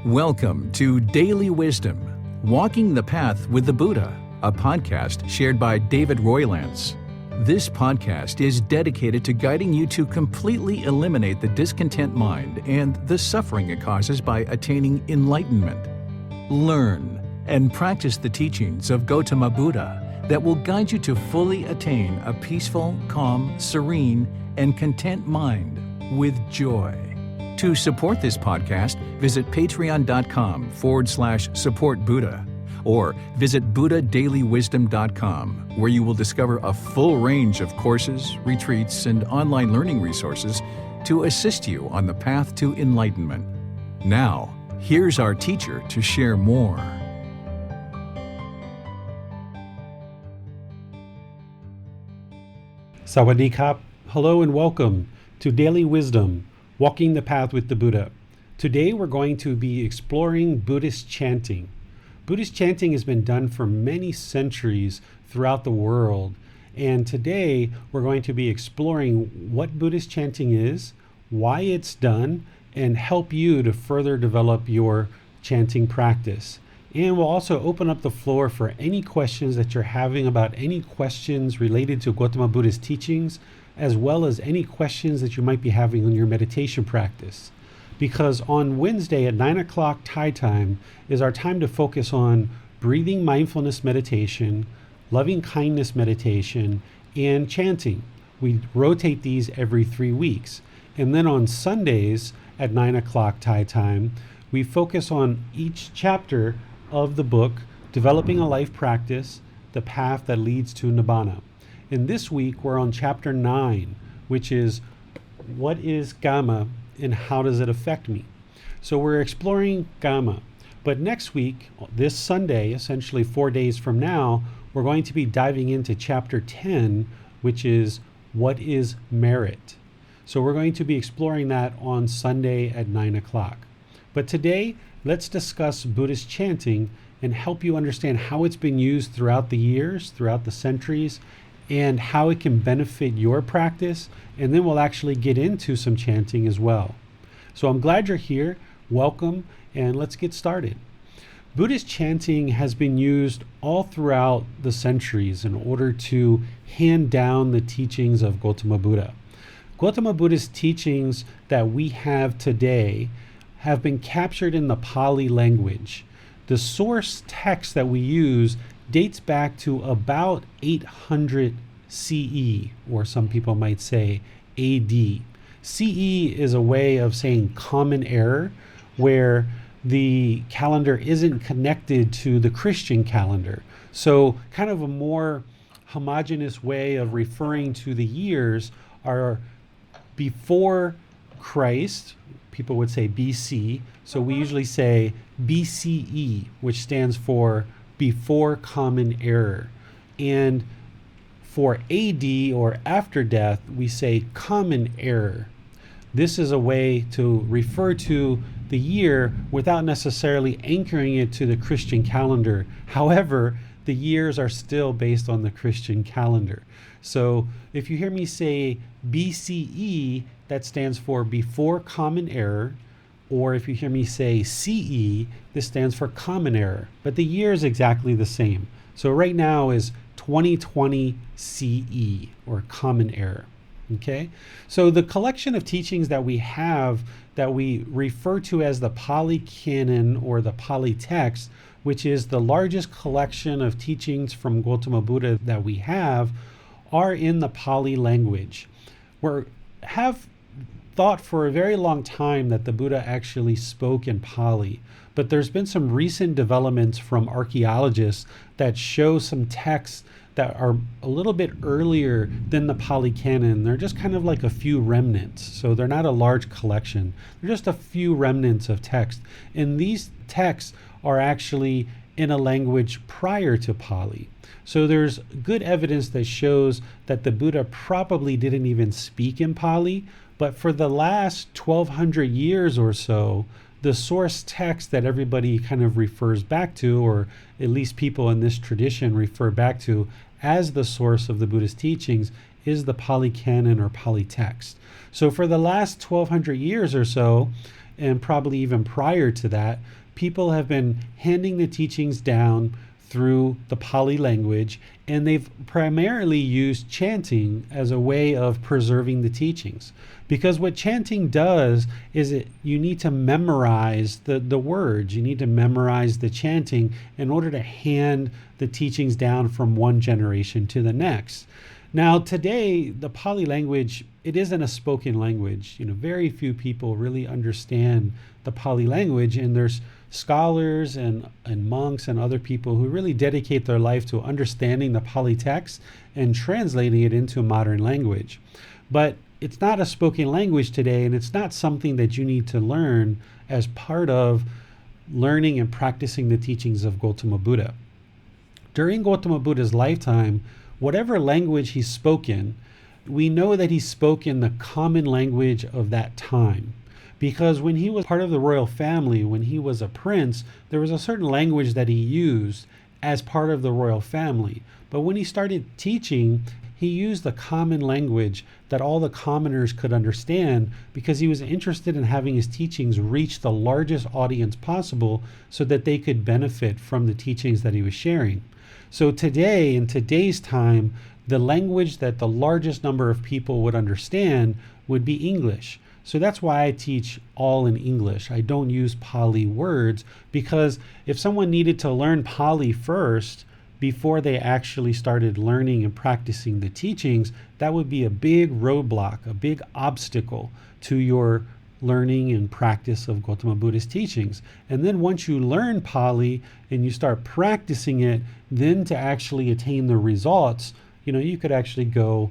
Welcome to Daily Wisdom, Walking the Path with the Buddha, a podcast shared by David Roylance. This podcast is dedicated to guiding you to completely eliminate the discontent mind and the suffering it causes by attaining enlightenment. Learn and practice the teachings of Gotama Buddha that will guide you to fully attain a peaceful, calm, serene, and content mind with joy. To support this podcast, visit patreon.com/support Buddha or visit buddhadailywisdom.com, where you will discover a full range of courses, retreats, and online learning resources to assist you on the path to enlightenment. Now, here's our teacher to share more. Sawadee Kap. Hello and welcome to Daily Wisdom, Walking the Path with the Buddha. Today we're going to be exploring Buddhist chanting. Buddhist chanting has been done for many centuries throughout the world, and today we're going to be exploring what Buddhist chanting is, why it's done, and help you to further develop your chanting practice. And we'll also open up the floor for any questions that you're having about any questions related to Gotama Buddha's teachings, as well as any questions that you might be having on your meditation practice. Because on Wednesday at 9 o'clock Thai time is our time to focus on breathing mindfulness meditation, loving kindness meditation, and chanting. We rotate these every 3 weeks. And then on Sundays at 9 o'clock Thai time, we focus on each chapter of the book, Developing a Life Practice, the Path That Leads to Nibbana. And this week we're on chapter 9, which is what is Gama and how does it affect me? So we're exploring Gama. But next week, this Sunday, essentially 4 days from now, we're going to be diving into chapter 10, which is what is merit? So we're going to be exploring that on Sunday at 9 o'clock. But today, let's discuss Buddhist chanting and help you understand how it's been used throughout the years, throughout the centuries, and how it can benefit your practice. And then we'll actually get into some chanting as well. So I'm glad you're here. Welcome, and let's get started. Buddhist chanting has been used all throughout the centuries in order to hand down the teachings of Gotama Buddha. Gotama Buddha's teachings that we have today have been captured in the Pali language. The source text that we use dates back to about 800 CE, or some people might say AD. CE is a way of saying common era, where the calendar isn't connected to the Christian calendar. So kind of a more homogeneous way of referring to the years are before Christ. People would say BC. So we usually say BCE, which stands for before common era. And for AD, or after death, we say common era. This is a way to refer to the year without necessarily anchoring it to the Christian calendar. However, the years are still based on the Christian calendar. So if you hear me say BCE, that stands for before common era. Or if you hear me say CE, this stands for common era, but the year is exactly the same. So right now is 2020 CE, or common era. Okay, so the collection of teachings that we have that we refer to as the Pali Canon, or the Pali text, which is the largest collection of teachings from Gotama Buddha that we have, are in the Pali language. We have thought for a very long time that the Buddha actually spoke in Pali, but there's been some recent developments from archaeologists that show some texts that are a little bit earlier than the Pali Canon. They're just kind of like a few remnants, so they're not a large collection. They're just a few remnants of text, and these texts are actually in a language prior to Pali. So there's good evidence that shows that the Buddha probably didn't even speak in Pali, but for the last 1200 years or so, the source text that everybody kind of refers back to, or at least people in this tradition refer back to as the source of the Buddhist teachings, is the Pali Canon or Pali text. So for the last 1200 years or so, and probably even prior to that, people have been handing the teachings down through the Pali language, and they've primarily used chanting as a way of preserving the teachings. Because what chanting does is you need to memorize the words, you need to memorize the chanting in order to hand the teachings down from one generation to the next. Now, today, the Pali language, it isn't a spoken language. Very few people really understand the Pali language, and there's scholars and monks and other people who really dedicate their life to understanding the Pali text and translating it into modern language. But it's not a spoken language today, and it's not something that you need to learn as part of learning and practicing the teachings of Gotama Buddha. During Gotama Buddha's lifetime, whatever language he spoke in, we know that he spoke in the common language of that time. Because when he was part of the royal family, when he was a prince, there was a certain language that he used as part of the royal family. But when he started teaching, he used the common language that all the commoners could understand, because he was interested in having his teachings reach the largest audience possible so that they could benefit from the teachings that he was sharing. So today, in today's time, the language that the largest number of people would understand would be English. So that's why I teach all in English. I don't use Pali words, because if someone needed to learn Pali first before they actually started learning and practicing the teachings, that would be a big roadblock, a big obstacle to your learning and practice of Gotama Buddha's teachings. And then once you learn Pali and you start practicing it, then to actually attain the results, you could actually go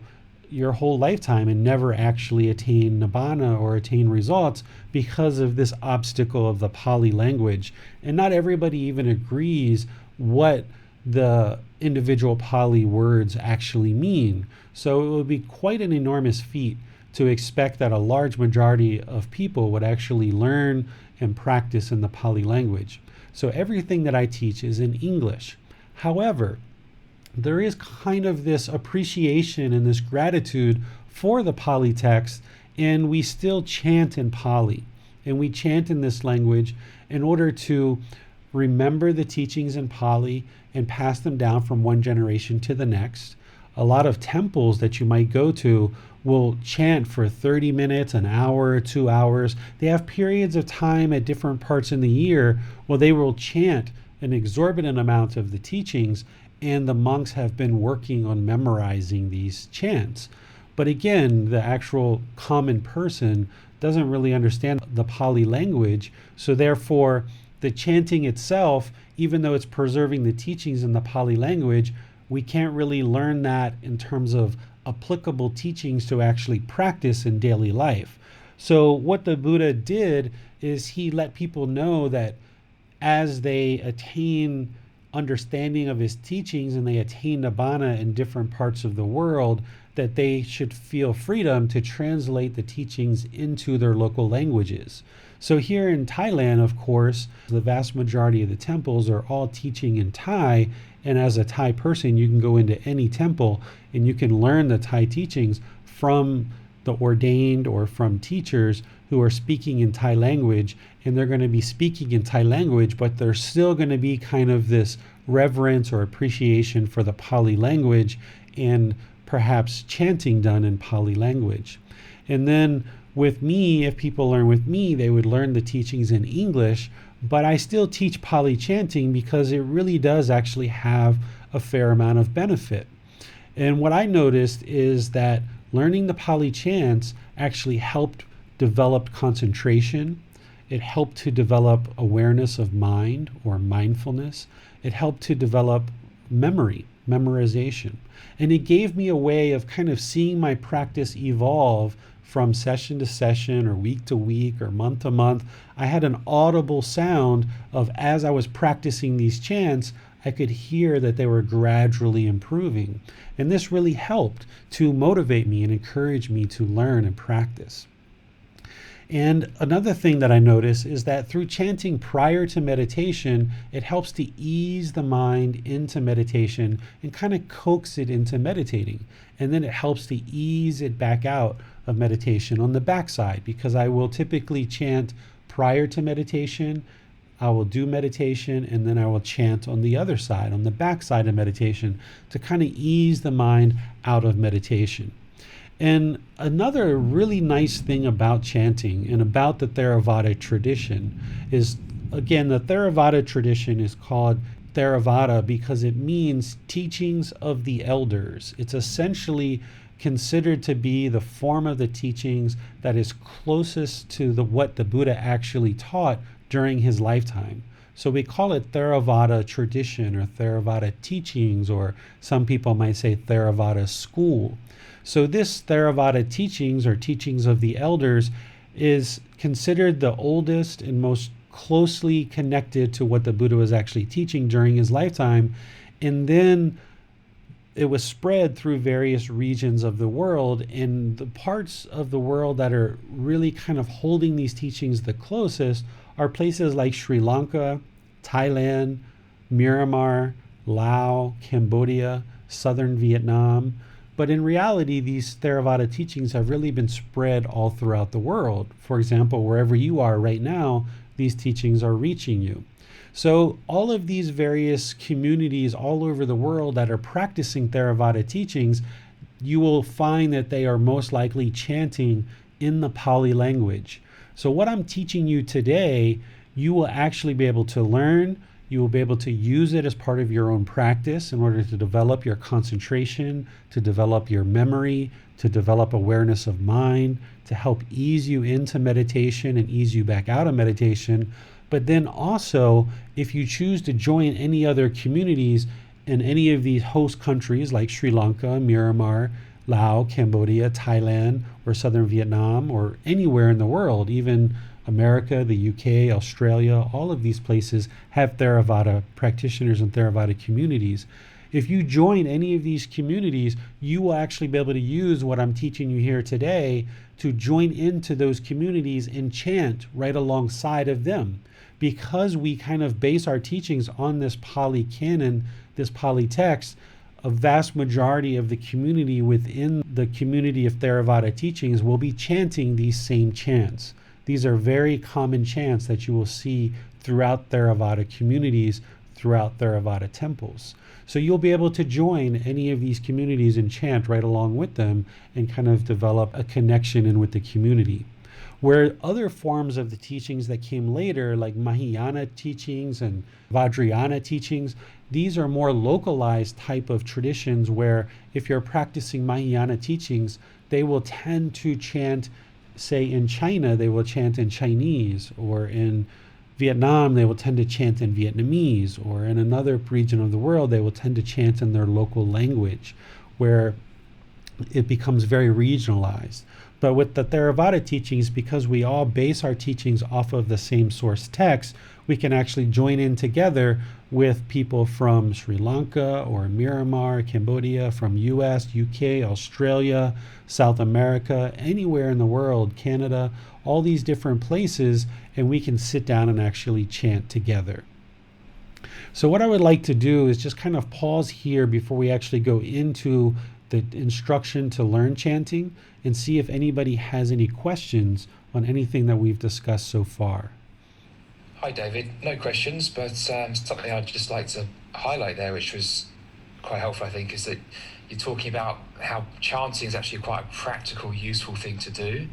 your whole lifetime and never actually attain nibbana or attain results because of this obstacle of the Pali language. And not everybody even agrees what the individual Pali words actually mean. So it would be quite an enormous feat to expect that a large majority of people would actually learn and practice in the Pali language. So everything that I teach is in English. However, there is kind of this appreciation and this gratitude for the Pali text, and we still chant in Pali. And we chant in this language in order to remember the teachings in Pali and pass them down from one generation to the next. A lot of temples that you might go to will chant for 30 minutes, an hour, 2 hours. They have periods of time at different parts in the year where they will chant an exorbitant amount of the teachings, and the monks have been working on memorizing these chants. But again, the actual common person doesn't really understand the Pali language, so therefore the chanting itself, even though it's preserving the teachings in the Pali language, we can't really learn that in terms of applicable teachings to actually practice in daily life. So what the Buddha did is he let people know that as they attain understanding of his teachings and they attain nibbana in different parts of the world, that they should feel freedom to translate the teachings into their local languages. So here in Thailand, of course, the vast majority of the temples are all teaching in Thai, and as a Thai person, you can go into any temple and you can learn the Thai teachings from the ordained or from teachers who are speaking in Thai language, and they're going to be speaking in Thai language, but there's still going to be kind of this reverence or appreciation for the Pali language and perhaps chanting done in Pali language. And then with me, if people learn with me, they would learn the teachings in English, but I still teach Pali chanting because it really does actually have a fair amount of benefit. And what I noticed is that learning the Pali chants actually helped develop concentration. It helped to develop awareness of mind or mindfulness. It helped to develop memorization. And it gave me a way of kind of seeing my practice evolve from session to session or week to week or month to month. I had an audible sound of, as I was practicing these chants, I could hear that they were gradually improving. And this really helped to motivate me and encourage me to learn and practice. And another thing that I notice is that through chanting prior to meditation, it helps to ease the mind into meditation and kind of coax it into meditating. And then it helps to ease it back out of meditation on the backside, because I will typically chant prior to meditation, I will do meditation, and then I will chant on the other side, on the back side of meditation, to kind of ease the mind out of meditation. And another really nice thing about chanting and about the Theravada tradition is, again, the Theravada tradition is called Theravada because it means teachings of the elders. It's essentially considered to be the form of the teachings that is closest to what the Buddha actually taught during his lifetime. So we call it Theravada tradition or Theravada teachings, or some people might say Theravada school. So this Theravada teachings or teachings of the elders is considered the oldest and most closely connected to what the Buddha was actually teaching during his lifetime. And then it was spread through various regions of the world, and the parts of the world that are really kind of holding these teachings the closest are places like Sri Lanka, Thailand, Myanmar, Laos, Cambodia, southern Vietnam. But in reality, these Theravada teachings have really been spread all throughout the world. For example, wherever you are right now, these teachings are reaching you. So all of these various communities all over the world that are practicing Theravada teachings, you will find that they are most likely chanting in the Pali language. So what I'm teaching you today, you will actually be able to learn. You will be able to use it as part of your own practice in order to develop your concentration, to develop your memory, to develop awareness of mind, to help ease you into meditation and ease you back out of meditation. But then also, if you choose to join any other communities in any of these host countries like Sri Lanka, Myanmar, Laos, Cambodia, Thailand, or southern Vietnam, or anywhere in the world, even America, the UK, Australia, all of these places have Theravada practitioners and Theravada communities. If you join any of these communities, you will actually be able to use what I'm teaching you here today to join into those communities and chant right alongside of them. Because we kind of base our teachings on this Pali canon, this Pali text, a vast majority of the community within the community of Theravada teachings will be chanting these same chants. These are very common chants that you will see throughout Theravada communities, throughout Theravada temples. So you'll be able to join any of these communities and chant right along with them and kind of develop a connection in with the community. Where other forms of the teachings that came later, like Mahayana teachings and Vajrayana teachings, these are more localized type of traditions where if you're practicing Mahayana teachings, they will tend to chant, say in China, they will chant in Chinese, or in Vietnam, they will tend to chant in Vietnamese, or in another region of the world, they will tend to chant in their local language, where it becomes very regionalized. But with the Theravada teachings, because we all base our teachings off of the same source text, we can actually join in together with people from Sri Lanka or Myanmar, Cambodia, from US, UK, Australia, South America, anywhere in the world, Canada, all these different places, and we can sit down and actually chant together. So what I would like to do is just kind of pause here before we actually go into the instruction to learn chanting and see if anybody has any questions on anything that we've discussed so far. Hi David, no questions, but something I'd just like to highlight there, which was quite helpful I think, is that you're talking about how chanting is actually quite a practical, useful thing to do.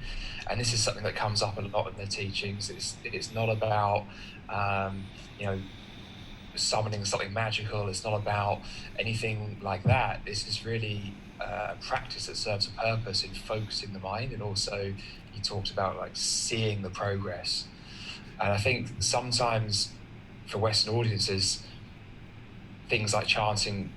And this is something that comes up a lot in the teachings. It's not about, summoning something magical. It's not about anything like that. This is really a practice that serves a purpose in focusing the mind, and also he talks about like seeing the progress. And I think sometimes for Western audiences, things like chanting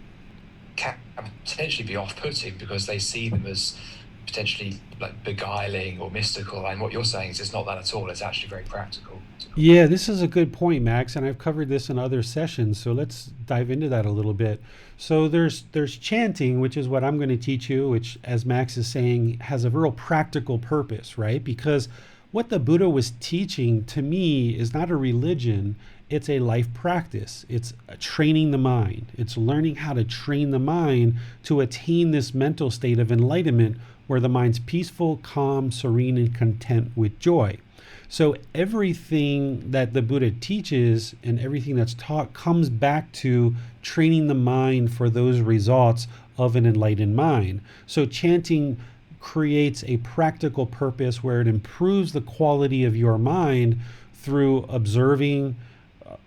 can potentially be off-putting because they see them as potentially like beguiling or mystical. And what you're saying is it's not that at all. It's actually very practical. Yeah, this is a good point, Max, and I've covered this in other sessions. So let's dive into that a little bit. So there's chanting, which is what I'm going to teach you, which, as Max is saying, has a real practical purpose, right? Because what the Buddha was teaching to me is not a religion, it's a life practice. It's training the mind. It's learning how to train the mind to attain this mental state of enlightenment where the mind's peaceful, calm, serene, and content with joy. So everything that the Buddha teaches and everything that's taught comes back to training the mind for those results of an enlightened mind. So chanting creates a practical purpose where it improves the quality of your mind through observing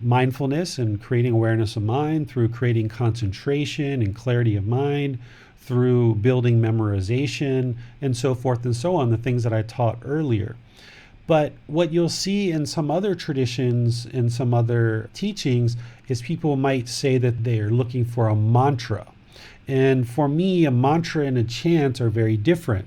mindfulness and creating awareness of mind, through creating concentration and clarity of mind, through building memorization, and so forth and so on, the things that I taught earlier. But what you'll see in some other traditions and some other teachings is people might say that they're looking for a mantra. And for me, a mantra and a chant are very different.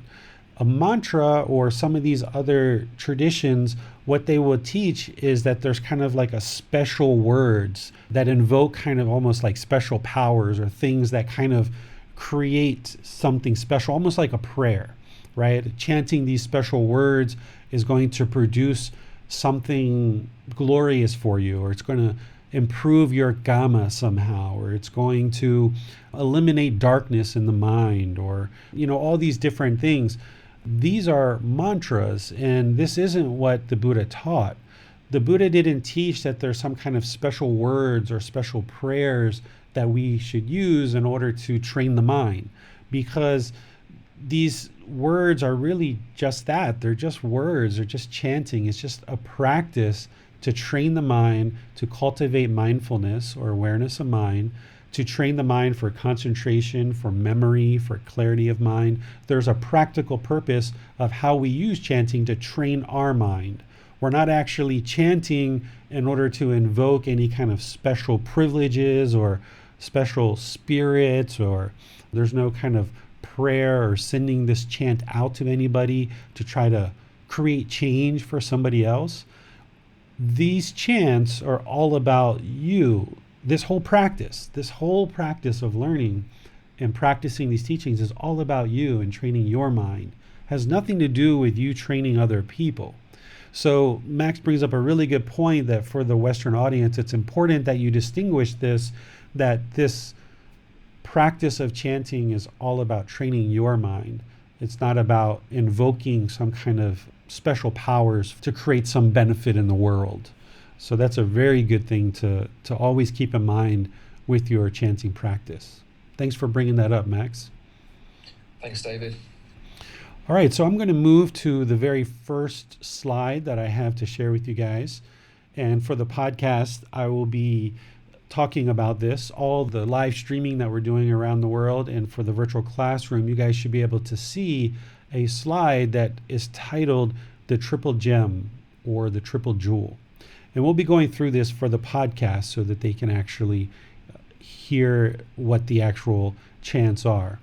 A mantra, or some of these other traditions, what they will teach is that there's kind of like a special words that invoke kind of almost like special powers, or things that kind of create something special, almost like a prayer, right? Chanting these special words is going to produce something glorious for you, or it's going to improve your gamma somehow, or it's going to eliminate darkness in the mind, or all these different things. These are mantras, and this isn't what the Buddha taught. The Buddha didn't teach that there's some kind of special words or special prayers that we should use in order to train the mind, because these words are really just that. They're just words. They're just chanting. It's just a practice to train the mind to cultivate mindfulness or awareness of mind, to train the mind for concentration, for memory, for clarity of mind. There's a practical purpose of how we use chanting to train our mind. We're not actually chanting in order to invoke any kind of special privileges or special spirits, or there's no kind of prayer or sending this chant out to anybody to try to create change for somebody else. These chants are all about you. This whole practice of learning and practicing these teachings is all about you and training your mind. It has nothing to do with you training other people. So Max brings up a really good point that for the Western audience, it's important that you distinguish this, that this practice of chanting is all about training your mind. It's not about invoking some kind of special powers to create some benefit in the world. So that's a very good thing to always keep in mind with your chanting practice. Thanks for bringing that up, Max. Thanks, David. All right, so I'm going to move to the very first slide that I have to share with you guys. And for the podcast, I will be talking about this, all the live streaming that we're doing around the world. And for the virtual classroom, you guys should be able to see a slide that is titled The Triple Gem, or the Triple Jewel. And we'll be going through this for the podcast so that they can actually hear what the actual chants are.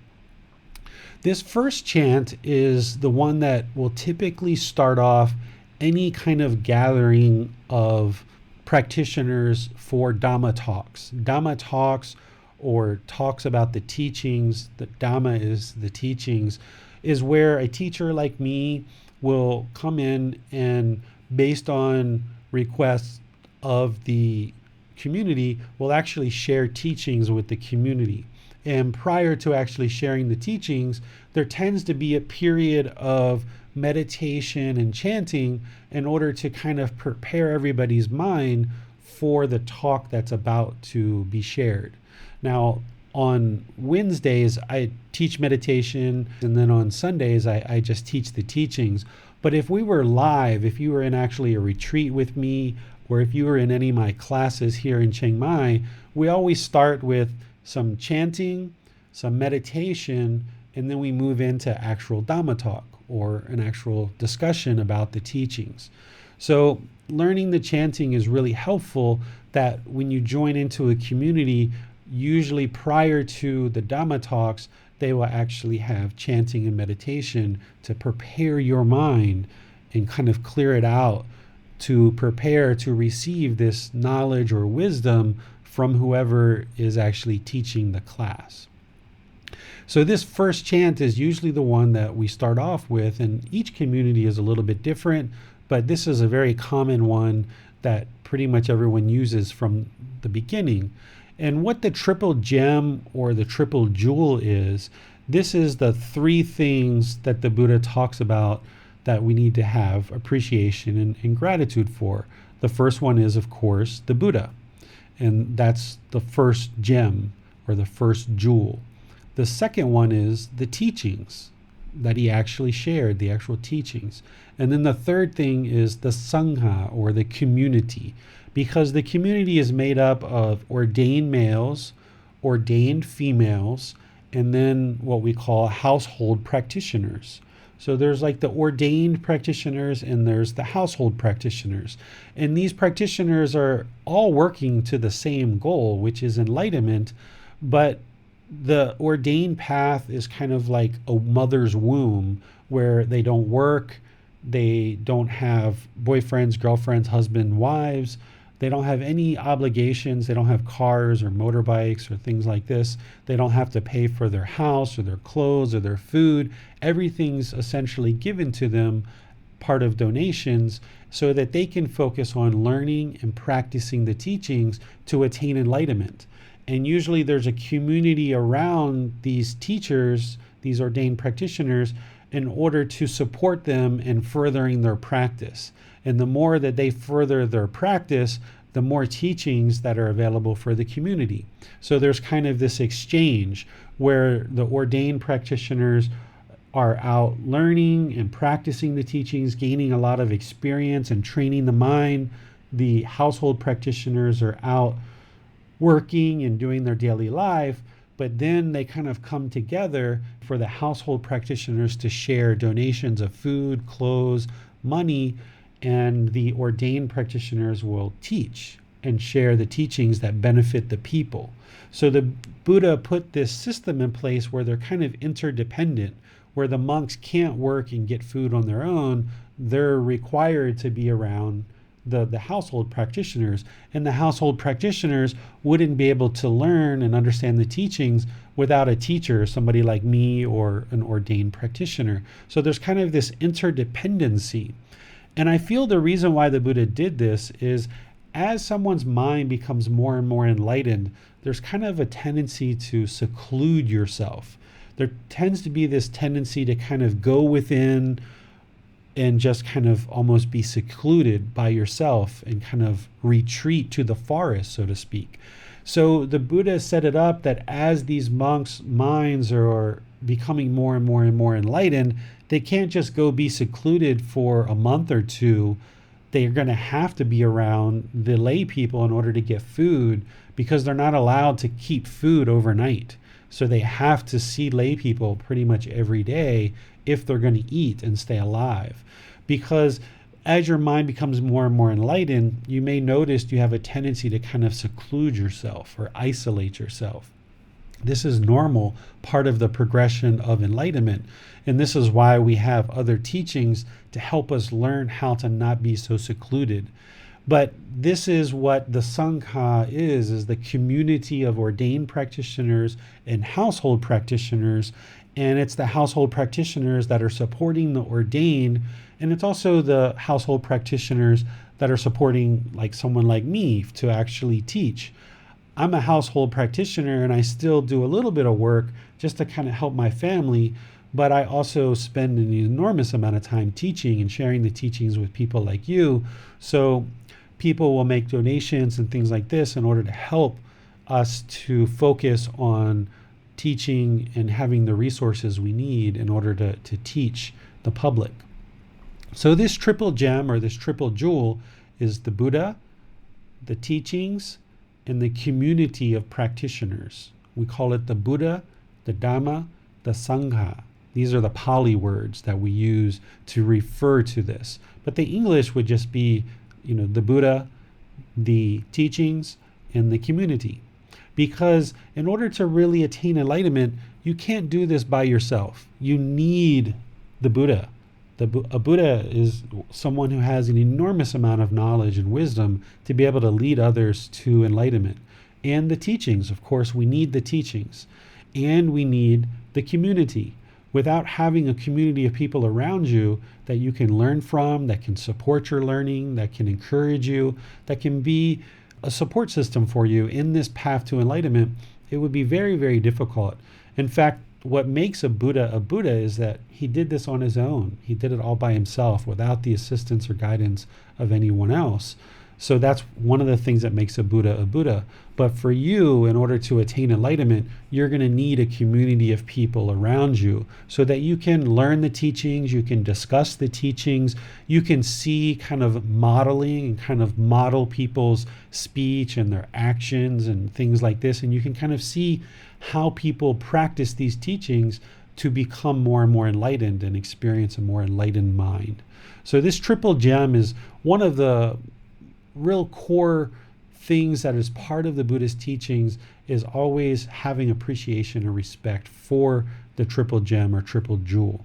This first chant is the one that will typically start off any kind of gathering of practitioners for Dhamma talks. Dhamma talks, or talks about the teachings, the Dhamma is the teachings, is where a teacher like me will come in and, based on requests of the community, will actually share teachings with the community. And prior to actually sharing the teachings, there tends to be a period of meditation and chanting in order to kind of prepare everybody's mind for the talk that's about to be shared. Now, on Wednesdays, I teach meditation, and then on Sundays, I just teach the teachings. But if we were live, if you were in actually a retreat with me, or if you were in any of my classes here in Chiang Mai, we always start with some chanting, some meditation, and then we move into actual Dhamma talk, or an actual discussion about the teachings. So learning the chanting is really helpful, that when you join into a community, usually prior to the Dhamma talks, they will actually have chanting and meditation to prepare your mind and kind of clear it out, to prepare to receive this knowledge or wisdom from whoever is actually teaching the class. So this first chant is usually the one that we start off with, and each community is a little bit different, but this is a very common one that pretty much everyone uses from the beginning. And what the triple gem or the triple jewel is, this is the three things that the Buddha talks about that we need to have appreciation and gratitude for. The first one is, of course, the Buddha. And that's the first gem or the first jewel. The second one is the teachings that he actually shared, the actual teachings. And then the third thing is the Sangha, or the community, because the community is made up of ordained males, ordained females, and then what we call household practitioners. So there's like the ordained practitioners and there's the household practitioners. And these practitioners are all working to the same goal, which is enlightenment. But the ordained path is kind of like a mother's womb, where they don't work, they don't have boyfriends, girlfriends, husband, wives. They don't have any obligations. They don't have cars or motorbikes or things like this. They don't have to pay for their house or their clothes or their food. Everything's essentially given to them, part of donations, so that they can focus on learning and practicing the teachings to attain enlightenment. And usually there's a community around these teachers, these ordained practitioners, in order to support them in furthering their practice. And the more that they further their practice, the more teachings that are available for the community. So there's kind of this exchange where the ordained practitioners are out learning and practicing the teachings, gaining a lot of experience and training the mind. The household practitioners are out working and doing their daily life, but then they kind of come together for the household practitioners to share donations of food, clothes, money, and the ordained practitioners will teach and share the teachings that benefit the people. So the Buddha put this system in place where they're kind of interdependent, where the monks can't work and get food on their own. They're required to be around the household practitioners, and the household practitioners wouldn't be able to learn and understand the teachings without a teacher, somebody like me or an ordained practitioner. So there's kind of this interdependency. And I feel the reason why the Buddha did this is, as someone's mind becomes more and more enlightened, there's kind of a tendency to seclude yourself. There tends to be this tendency to kind of go within and just kind of almost be secluded by yourself and kind of retreat to the forest, so to speak. So the Buddha set it up that as these monks' minds are becoming more and more and more enlightened, they can't just go be secluded for a month or two. They're going to have to be around the lay people in order to get food, because they're not allowed to keep food overnight. So they have to see lay people pretty much every day if they're going to eat and stay alive. Because as your mind becomes more and more enlightened, you may notice you have a tendency to kind of seclude yourself or isolate yourself. This is normal, part of the progression of enlightenment. And this is why we have other teachings to help us learn how to not be so secluded. But this is what the Sangha is the community of ordained practitioners and household practitioners. And it's the household practitioners that are supporting the ordained. And it's also the household practitioners that are supporting like someone like me to actually teach. I'm a household practitioner and I still do a little bit of work just to kind of help my family, but I also spend an enormous amount of time teaching and sharing the teachings with people like you. So people will make donations and things like this in order to help us to focus on teaching and having the resources we need in order to teach the public. So this triple gem or this triple jewel is the Buddha, the teachings, and the community of practitioners. We call it the Buddha, the Dhamma, the Sangha. These are the Pali words that we use to refer to this. But the English would just be, the Buddha, the teachings, and the community. Because in order to really attain enlightenment, you can't do this by yourself. You need the Buddha. A Buddha is someone who has an enormous amount of knowledge and wisdom to be able to lead others to enlightenment. And the teachings, of course, we need the teachings. And we need the community. Without having a community of people around you that you can learn from, that can support your learning, that can encourage you, that can be a support system for you in this path to enlightenment, it would be very, very difficult. In fact, what makes a Buddha is that he did this on his own. He did it all by himself without the assistance or guidance of anyone else. So that's one of the things that makes a Buddha. But for you, in order to attain enlightenment, you're going to need a community of people around you so that you can learn the teachings, you can discuss the teachings, you can see kind of modeling and kind of model people's speech and their actions and things like this. And you can kind of see how people practice these teachings to become more and more enlightened and experience a more enlightened mind. So this triple gem is one of the real core things that is part of the Buddhist teachings, is always having appreciation and respect for the triple gem or triple jewel.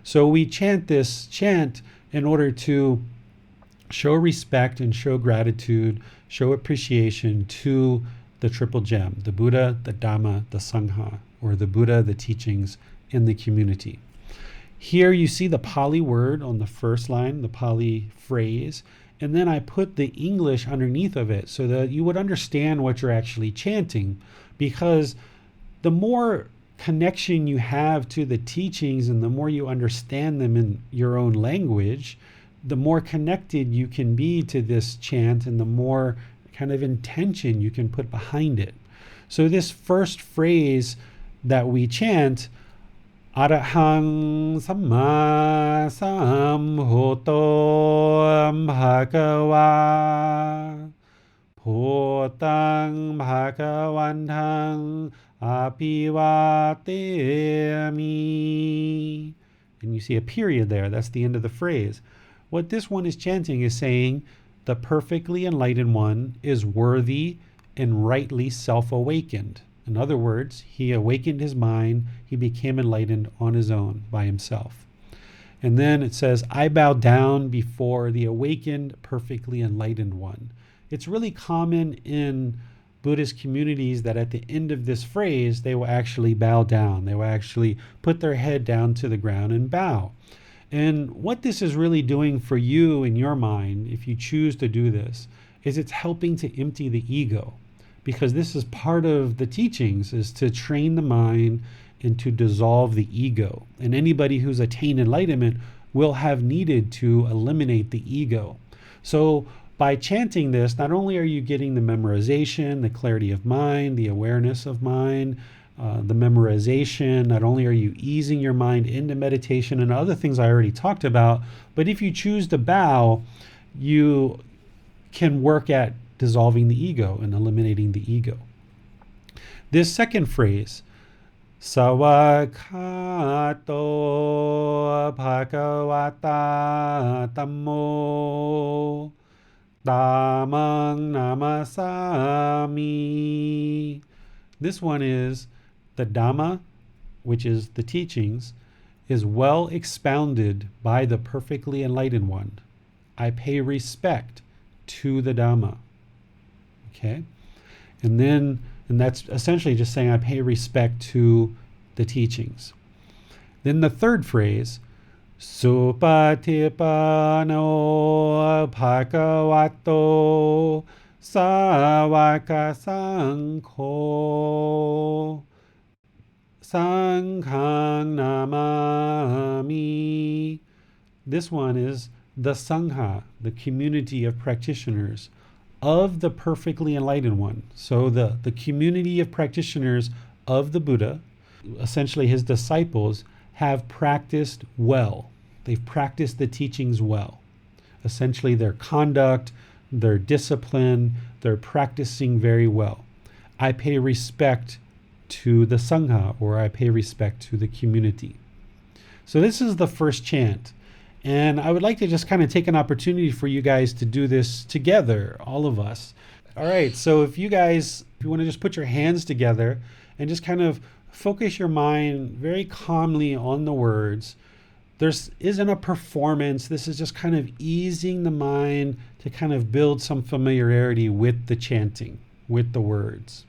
So we chant this chant in order to show respect and show gratitude, show appreciation to the triple gem, the Buddha, the Dhamma, the Sangha, or the Buddha, the teachings, and the community. Here you see the Pali word on the first line, the Pali phrase, and then I put the English underneath of it so that you would understand what you're actually chanting, because the more connection you have to the teachings and the more you understand them in your own language, the more connected you can be to this chant and the more kind of intention you can put behind it. So this first phrase that we chant, Arahang Samma Sambuddho Bhagava Bhutang Bhagavantang Apivatemi. And you see a period there. That's the end of the phrase. What this one is chanting is saying the perfectly enlightened one is worthy and rightly self-awakened. In other words, he awakened his mind, he became enlightened on his own by himself. And then it says, I bow down before the awakened, perfectly enlightened one. It's really common in Buddhist communities that at the end of this phrase, they will actually bow down. They will actually put their head down to the ground and bow. And what this is really doing for you in your mind, if you choose to do this, is it's helping to empty the ego. Because this is part of the teachings, is to train the mind and to dissolve the ego. And anybody who's attained enlightenment will have needed to eliminate the ego. So by chanting this, not only are you getting the memorization, the clarity of mind, the awareness of mind, the memorization, not only are you easing your mind into meditation and other things I already talked about, but if you choose to bow, you can work at dissolving the ego and eliminating the ego. This second phrase, Savakato Bhagavata Tammo Dhammang Namasami. This one is the Dhamma, which is the teachings, is well expounded by the perfectly enlightened one. I pay respect to the Dhamma. Okay, and that's essentially just saying I pay respect to the teachings. Then the third phrase, Supatipano Bhagavato Savaka Sankho Sanghang Namami. This one is the Sangha, the community of practitioners of the perfectly enlightened one. So the community of practitioners of the Buddha, essentially his disciples, have practiced well. They've practiced the teachings well. Essentially their conduct, their discipline, they're practicing very well. I pay respect to the Sangha, or I pay respect to the community. So this is the first chant. And I would like to just kind of take an opportunity for you guys to do this together, all of us. All right, so if you want to just put your hands together and just kind of focus your mind very calmly on the words. There isn't a performance. This is just kind of easing the mind to kind of build some familiarity with the chanting, with the words.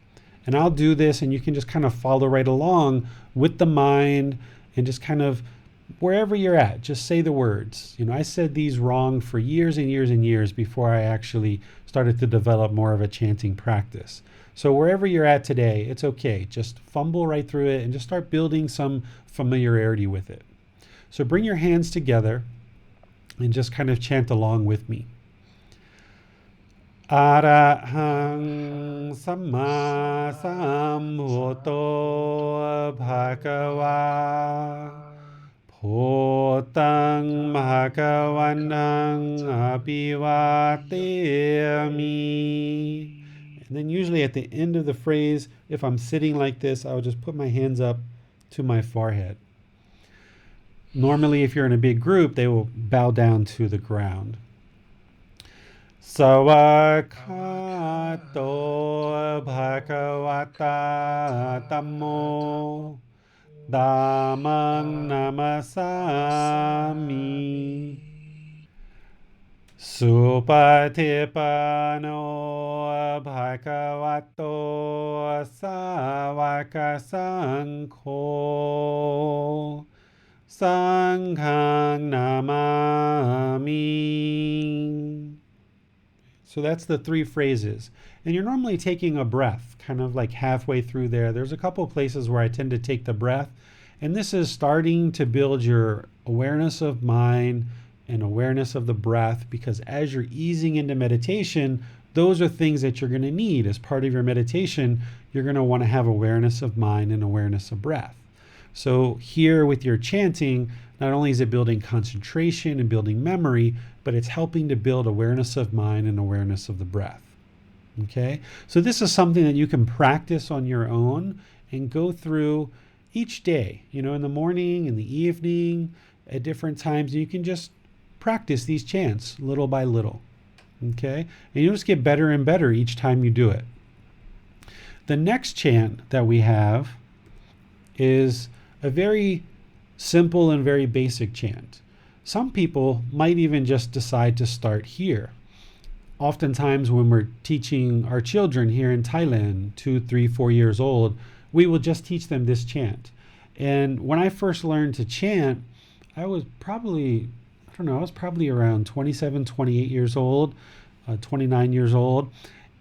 And I'll do this and you can just kind of follow right along with the mind and just kind of wherever you're at, just say the words. I said these wrong for years and years and years before I actually started to develop more of a chanting practice. So wherever you're at today, it's okay. Just fumble right through it and just start building some familiarity with it. So bring your hands together and just kind of chant along with me. Arahang Samma Sambuddho Bhagava Bhutang Bhagavanang Abhivateyami. And then usually at the end of the phrase, if I'm sitting like this, I'll just put my hands up to my forehead. Normally, if you're in a big group, they will bow down to the ground. Sawakato Bhagavata Tammo Dhammang Namasami Supatipano Bhagavato Savaka Sankho Sanghang Namami. So that's the 3 phrases. And you're normally taking a breath, kind of like halfway through there. There's a couple places where I tend to take the breath. And this is starting to build your awareness of mind and awareness of the breath, because as you're easing into meditation, those are things that you're going to need as part of your meditation. You're going to want to have awareness of mind and awareness of breath. So here with your chanting, not only is it building concentration and building memory, but it's helping to build awareness of mind and awareness of the breath. Okay? So this is something that you can practice on your own and go through each day, in the morning, in the evening, at different times. You can just practice these chants little by little. Okay? And you'll just get better and better each time you do it. The next chant that we have is a very simple and very basic chant. Some people might even just decide to start here. Oftentimes when we're teaching our children here in Thailand, 2, 3, 4 years old, we will just teach them this chant. And when I first learned to chant, I was probably around 27, 28 years old, 29 years old.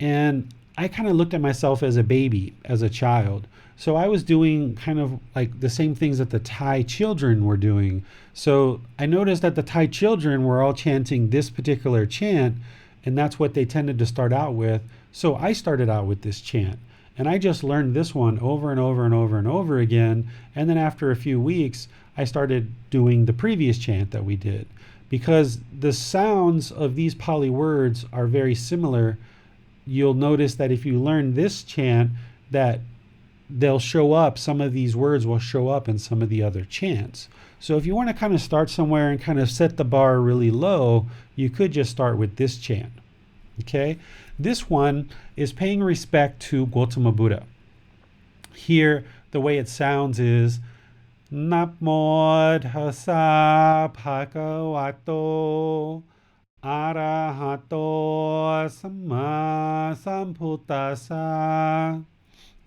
And I kind of looked at myself as a baby, as a child. So I was doing kind of like the same things that the Thai children were doing. So I noticed that the Thai children were all chanting this particular chant, and that's what they tended to start out with. So I started out with this chant, and I just learned this one over and over and over and over again. And then after a few weeks, I started doing the previous chant that we did, because the sounds of these Pali words are very similar. You'll notice that if you learn this chant, that they'll show up, some of these words will show up in some of the other chants. So if you want to kind of start somewhere and kind of set the bar really low, you could just start with this chant. Okay? This one is paying respect to Gotama Buddha. Here, the way it sounds is Namo Tassa Bhagavato Arahato Samma Sambuddhassa.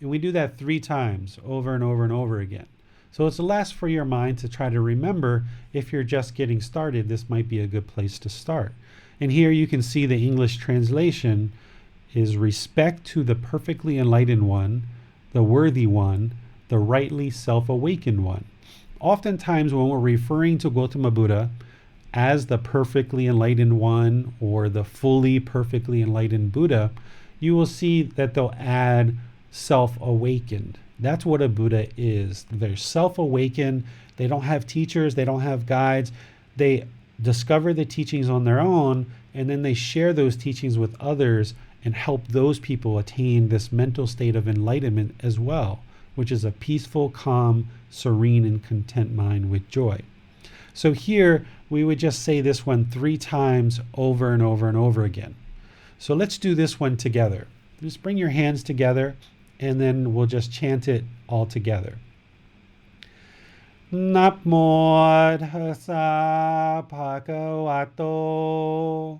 And we do that 3 times over and over and over again. So it's less for your mind to try to remember. If you're just getting started, this might be a good place to start. And here you can see the English translation is respect to the perfectly enlightened one, the worthy one, the rightly self-awakened one. Oftentimes when we're referring to Gotama Buddha as the perfectly enlightened one or the fully perfectly enlightened Buddha, you will see that they'll add self-awakened. That's what a Buddha is. They're self-awakened. They don't have teachers. They don't have guides. They discover the teachings on their own, and then they share those teachings with others and help those people attain this mental state of enlightenment as well, which is a peaceful, calm, serene, and content mind with joy. So here we would just say this one 3 times over and over and over again. So let's do this one together. Just bring your hands together, and then we'll just chant it all together. Namo Tassa Bhagavato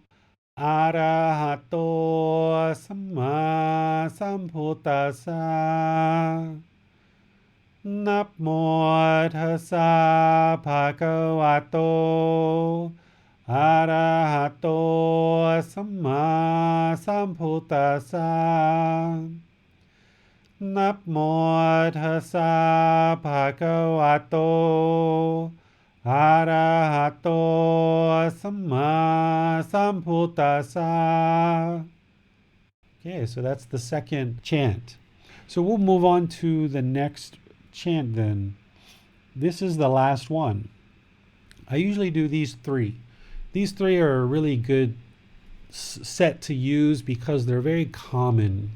Arahato Samma Sambuddhassa. นับโมทัสสะภะคะวะโตอะระหะโตสัมมาสัมพุทธัสสะนับโมทัสสะภะคะวะโตอะระหะโตสัมมาสัมพุทธัสสะ Okay, so that's the second chant. So we'll move on to the next chant then. This is the last one. I usually do these three. These three are a really good set to use because they're very common.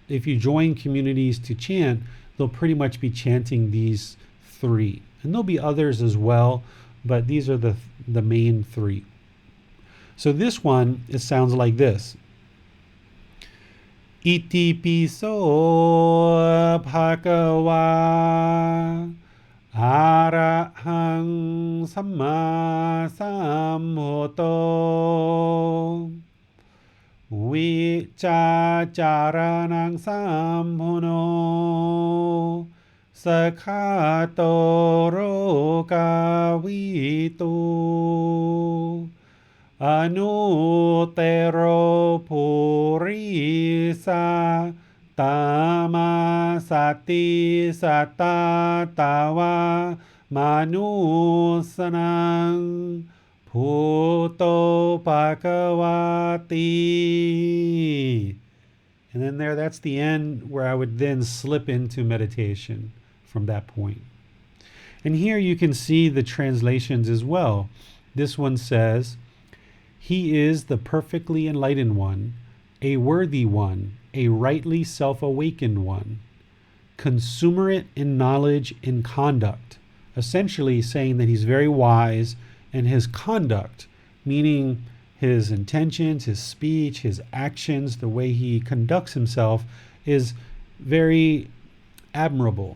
If you join communities to chant, they'll pretty much be chanting these three. And there'll be others as well, but these are the main three. So this one, it sounds like this. Iti piso bhagava arahang samma sambuddho vichacharanang sampuno sakhato rokavitu Anutero purisa tamasati satatawa manusanang puto bhagavati. And then that's the end where I would then slip into meditation from that point. And here you can see the translations as well. This one says, He is the perfectly enlightened one, a worthy one, a rightly self-awakened one, consummate in knowledge and conduct, essentially saying that he's very wise, and his conduct, meaning his intentions, his speech, his actions, the way he conducts himself, is very admirable.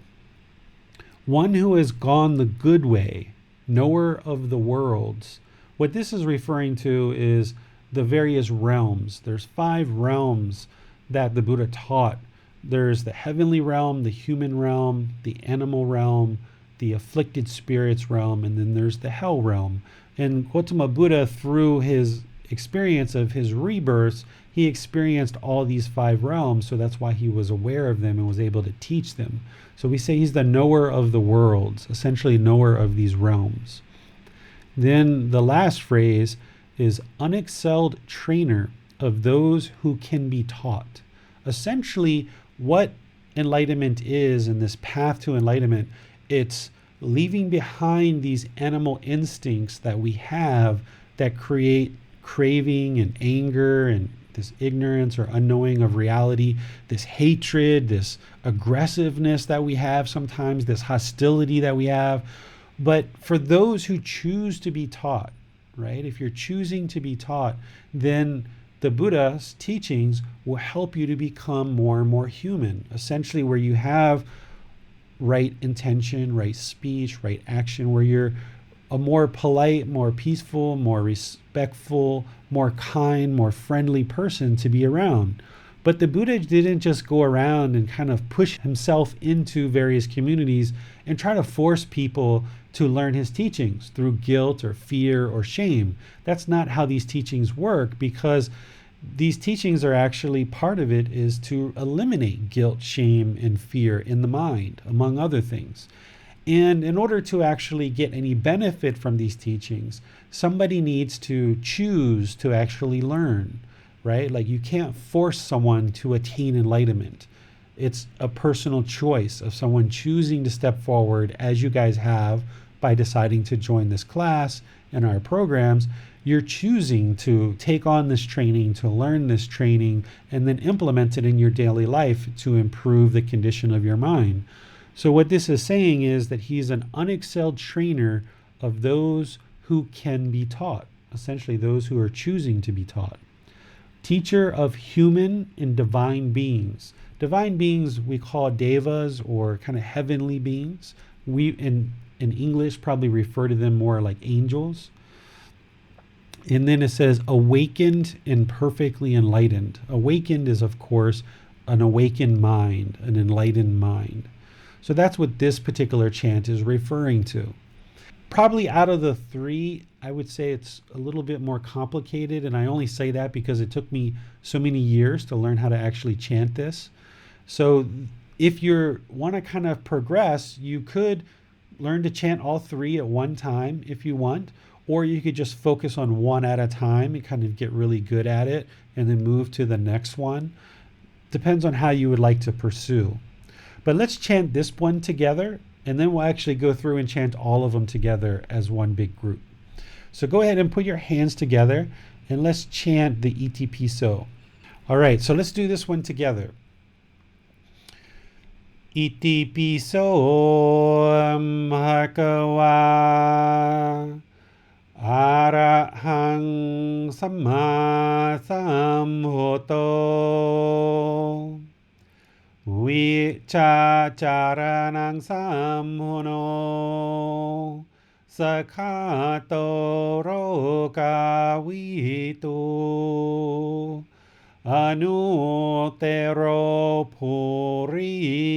One who has gone the good way, knower of the worlds. What this is referring to is the various realms. There's 5 realms that the Buddha taught. There's the heavenly realm, the human realm, the animal realm, the afflicted spirits realm, and then there's the hell realm. And Gotama Buddha, through his experience of his rebirths, he experienced all these 5 realms, so that's why he was aware of them and was able to teach them. So we say he's the knower of the worlds, essentially knower of these realms. Then the last phrase is unexcelled trainer of those who can be taught. Essentially, what enlightenment is in this path to enlightenment, it's leaving behind these animal instincts that we have that create craving and anger and this ignorance or unknowing of reality, this hatred, this aggressiveness that we have sometimes, this hostility that we have. But for those who choose to be taught, right? If you're choosing to be taught, then the Buddha's teachings will help you to become more and more human, essentially where you have right intention, right speech, right action, where you're a more polite, more peaceful, more respectful, more kind, more friendly person to be around. But the Buddha didn't just go around and kind of push himself into various communities and try to force people to learn his teachings through guilt or fear or shame. That's not how these teachings work, because these teachings are actually, part of it is to eliminate guilt, shame, and fear in the mind, among other things. And in order to actually get any benefit from these teachings, somebody needs to choose to actually learn, right? Like you can't force someone to attain enlightenment. It's a personal choice of someone choosing to step forward, as you guys have by deciding to join this class and our programs. You're choosing to take on this training, to learn this training, and then implement it in your daily life to improve the condition of your mind. So what this is saying is that he's an unexcelled trainer of those who can be taught, essentially those who are choosing to be taught. Teacher of human and divine beings. Divine beings we call devas, or kind of heavenly beings. We in English probably refer to them more like angels. And then it says awakened and perfectly enlightened. Awakened is, of course, an awakened mind, an enlightened mind. So that's what this particular chant is referring to. Probably out of the three, I would say it's a little bit more complicated, and I only say that because it took me so many years to learn how to actually chant this. So if you want to kind of progress, you could learn to chant all three at one time if you want, or you could just focus on one at a time and kind of get really good at it and then move to the next one. Depends on how you would like to pursue. But let's chant this one together, and then we'll actually go through and chant all of them together as one big group. So go ahead and put your hands together and let's chant the Iti Piso. All right, so let's do this one together. Iti Piso Bhagava Arahang Samma Sambuddho Vichacharanang Samhono Sakhato Rokavitu Anutero Purisa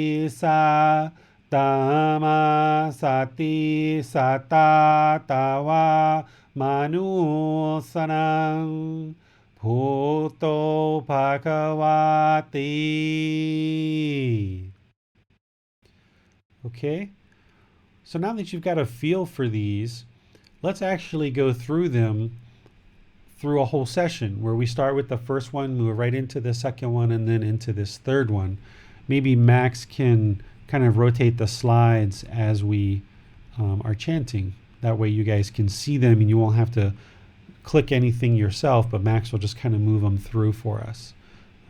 Dhamma Sati Satatawa Manusanang Bhutto Bhagavati. Okay, so now that you've got a feel for these, let's actually go through them through a whole session where we start with the first one, move right into the second one, and then into this third one. Maybe Max can kind of rotate the slides as we are chanting. That way you guys can see them and you won't have to click anything yourself, but Max will just kind of move them through for us.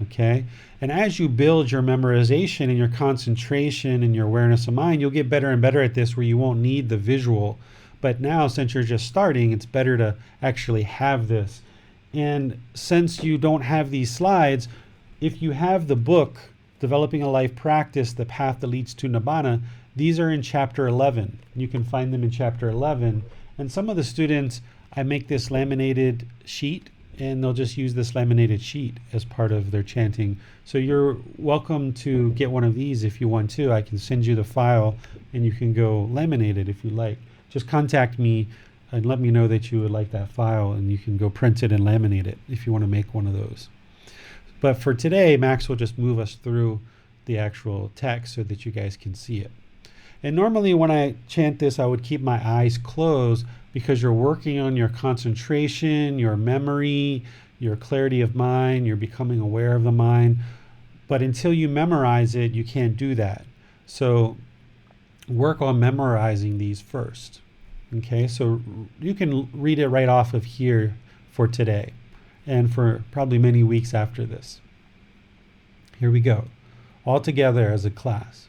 Okay? And as you build your memorization and your concentration and your awareness of mind, you'll get better and better at this where you won't need the visual. But now, since you're just starting, it's better to actually have this. And since you don't have these slides, if you have the book, Developing a Life Practice, The Path That Leads to Nibbana, these are in chapter 11. You can find them in chapter 11. And some of the students, I make this laminated sheet, and they'll just use this laminated sheet as part of their chanting. So you're welcome to get one of these if you want to. I can send you the file, and you can go laminate it if you like. Just contact me and let me know that you would like that file, and you can go print it and laminate it if you want to make one of those. But for today, Max will just move us through the actual text so that you guys can see it. And normally when I chant this, I would keep my eyes closed because you're working on your concentration, your memory, your clarity of mind, you're becoming aware of the mind. But until you memorize it, you can't do that. So work on memorizing these first. Okay, so you can read it right off of here for today and for probably many weeks after this. Here we go, all together as a class.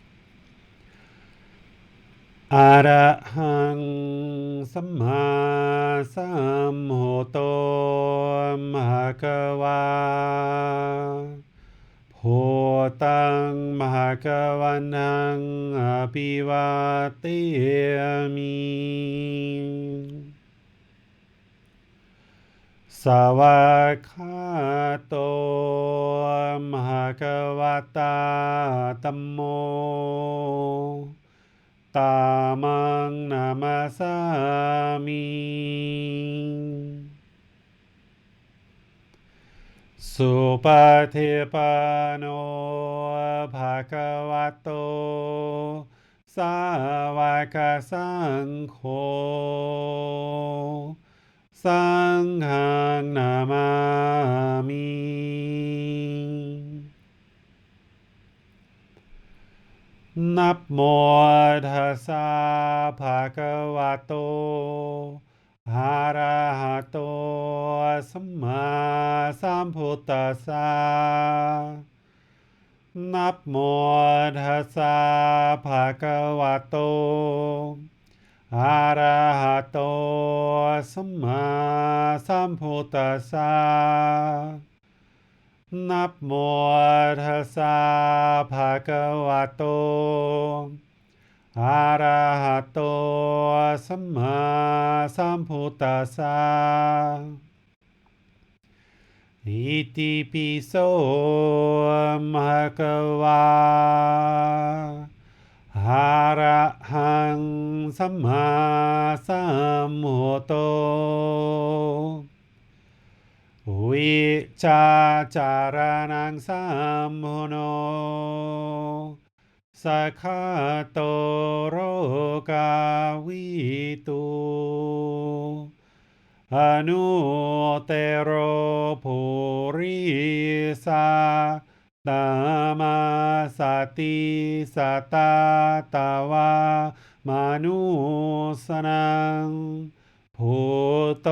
Arahang Samma Sambuddho Bhagava Bhutang Bhagavanang Abhivateyami Savakhato Bhagavata Dhammo Tamang Namasami Supatipano Bhagavato Savaka Sangho Sanghang Namami Namo tassa bhagavato arahato samma sambuddhassa. Namo tassa bhagavato arahato samma sambuddhassa. Namo tassa bhagavato arahato samma sambuddhassa. Iti piso bhagava สัมมาสัมพุทโธวิชาจารนังสัมโนสัคขโตโรกาวิตูอนุเตโรภูริสาตามาสติสตาตาวามานุสนังพุทโธ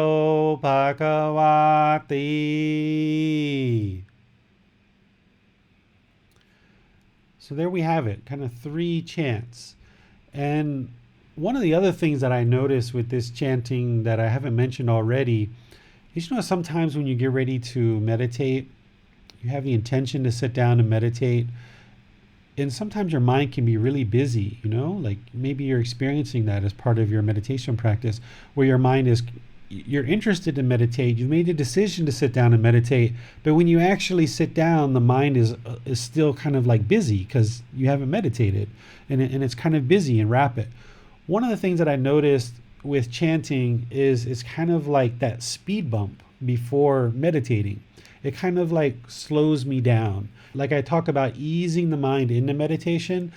ภควาติ So there we have it, kind of 3 chants. And one of the other things that I notice with this chanting that I haven't mentioned already is, sometimes when you get ready to meditate, you have the intention to sit down and meditate, and sometimes your mind can be really busy, like maybe you're experiencing that as part of your meditation practice, where your mind is, you're interested to meditate, you've made the decision to sit down and meditate, but when you actually sit down, the mind is still kind of like busy because you haven't meditated, and it's kind of busy and rapid. One of the things that I noticed with chanting is it's kind of like that speed bump before meditating. It kind of like slows me down. Like I talk about easing the mind into meditation,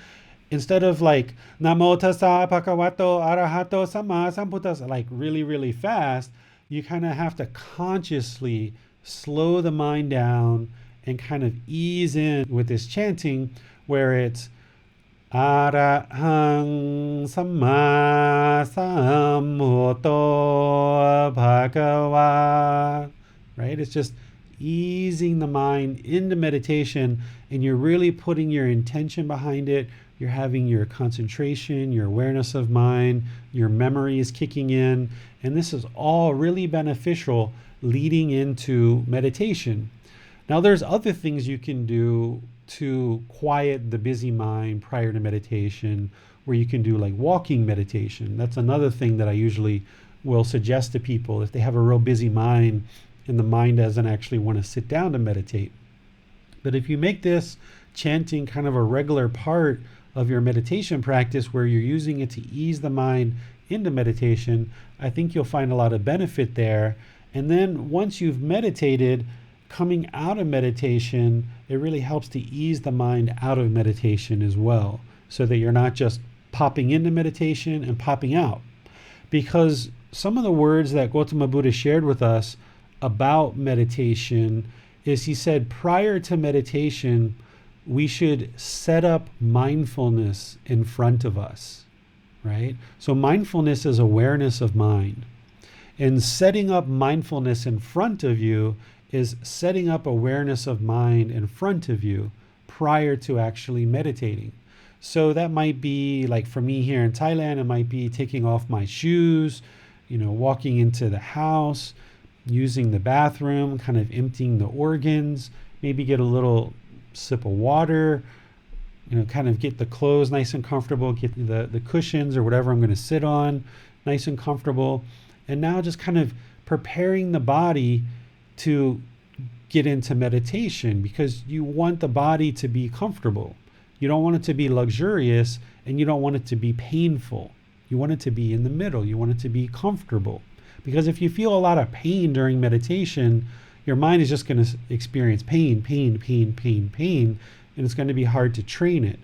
instead of like Namo tassa bhagavato arahato samma sambuddhassa, like really, really fast, you kind of have to consciously slow the mind down and kind of ease in with this chanting, where it's Arahang samma sambuddho bhagava, right? It's just easing the mind into meditation, and you're really putting your intention behind it. You're having your concentration, your awareness of mind, your memory is kicking in, and this is all really beneficial leading into meditation. Now, there's other things you can do to quiet the busy mind prior to meditation, where you can do like walking meditation. That's another thing that I usually will suggest to people if they have a real busy mind and the mind doesn't actually want to sit down to meditate. But if you make this chanting kind of a regular part of your meditation practice, where you're using it to ease the mind into meditation, I think you'll find a lot of benefit there. And then once you've meditated, coming out of meditation, it really helps to ease the mind out of meditation as well, so that you're not just popping into meditation and popping out. Because some of the words that Gotama Buddha shared with us about meditation is, he said prior to meditation, we should set up mindfulness in front of us, right? So mindfulness is awareness of mind. And setting up mindfulness in front of you is setting up awareness of mind in front of you prior to actually meditating. So that might be, like for me here in Thailand, it might be taking off my shoes, walking into the house, using the bathroom, kind of emptying the organs, maybe get a little sip of water, kind of get the clothes nice and comfortable, get the cushions or whatever I'm going to sit on nice and comfortable. And now just kind of preparing the body to get into meditation, because you want the body to be comfortable. You don't want it to be luxurious, and you don't want it to be painful. You want it to be in the middle. You want it to be comfortable. Because if you feel a lot of pain during meditation, your mind is just going to experience pain, and it's going to be hard to train it.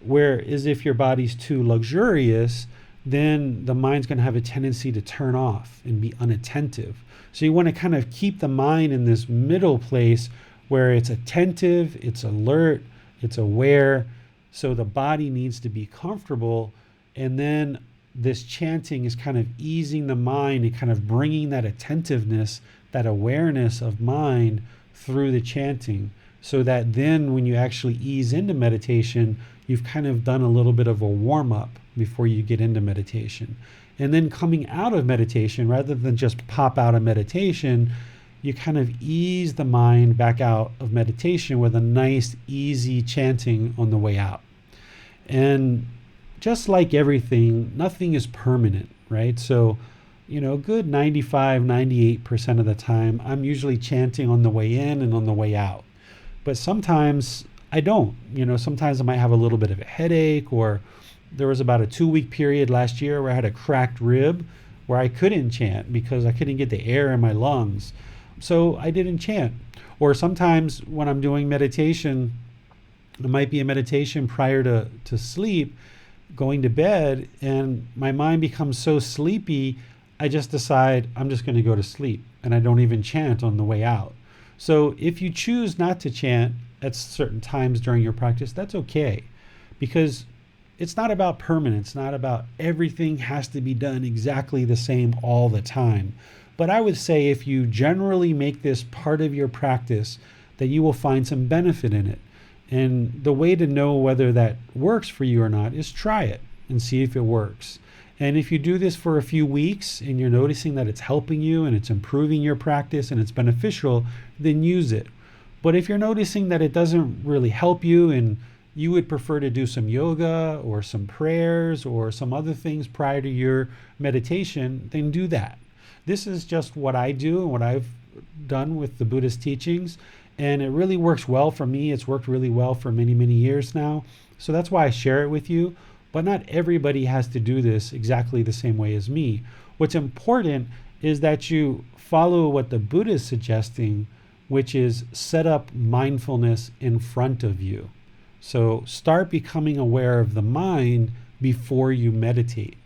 Whereas if your body's too luxurious, then the mind's going to have a tendency to turn off and be unattentive. So you want to kind of keep the mind in this middle place where it's attentive, it's alert, it's aware. So the body needs to be comfortable, and then this chanting is kind of easing the mind and kind of bringing that attentiveness, that awareness of mind through the chanting, so that then when you actually ease into meditation, you've kind of done a little bit of a warm-up before you get into meditation. And then coming out of meditation, rather than just pop out of meditation, you kind of ease the mind back out of meditation with a nice, easy chanting on the way out. And just like everything, nothing is permanent, right? So, a good 95, 98% of the time, I'm usually chanting on the way in and on the way out. But sometimes I don't. Sometimes I might have a little bit of a headache, or there was about a 2-week period last year where I had a cracked rib where I couldn't chant because I couldn't get the air in my lungs. So I didn't chant. Or sometimes when I'm doing meditation, it might be a meditation prior to sleep, going to bed, and my mind becomes so sleepy, I just decide I'm just going to go to sleep and I don't even chant on the way out. So if you choose not to chant at certain times during your practice, that's okay, because it's not about permanence, not about everything has to be done exactly the same all the time. But I would say if you generally make this part of your practice, that you will find some benefit in it. And the way to know whether that works for you or not is try it and see if it works. And if you do this for a few weeks and you're noticing that it's helping you and it's improving your practice and it's beneficial, then use it. But if you're noticing that it doesn't really help you and you would prefer to do some yoga or some prayers or some other things prior to your meditation, then do that. This is just what I do and what I've done with the Buddhist teachings. And it really works well for me. It's worked really well for many, many years now. So that's why I share it with you. But not everybody has to do this exactly the same way as me. What's important is that you follow what the Buddha is suggesting, which is set up mindfulness in front of you. So start becoming aware of the mind before you meditate.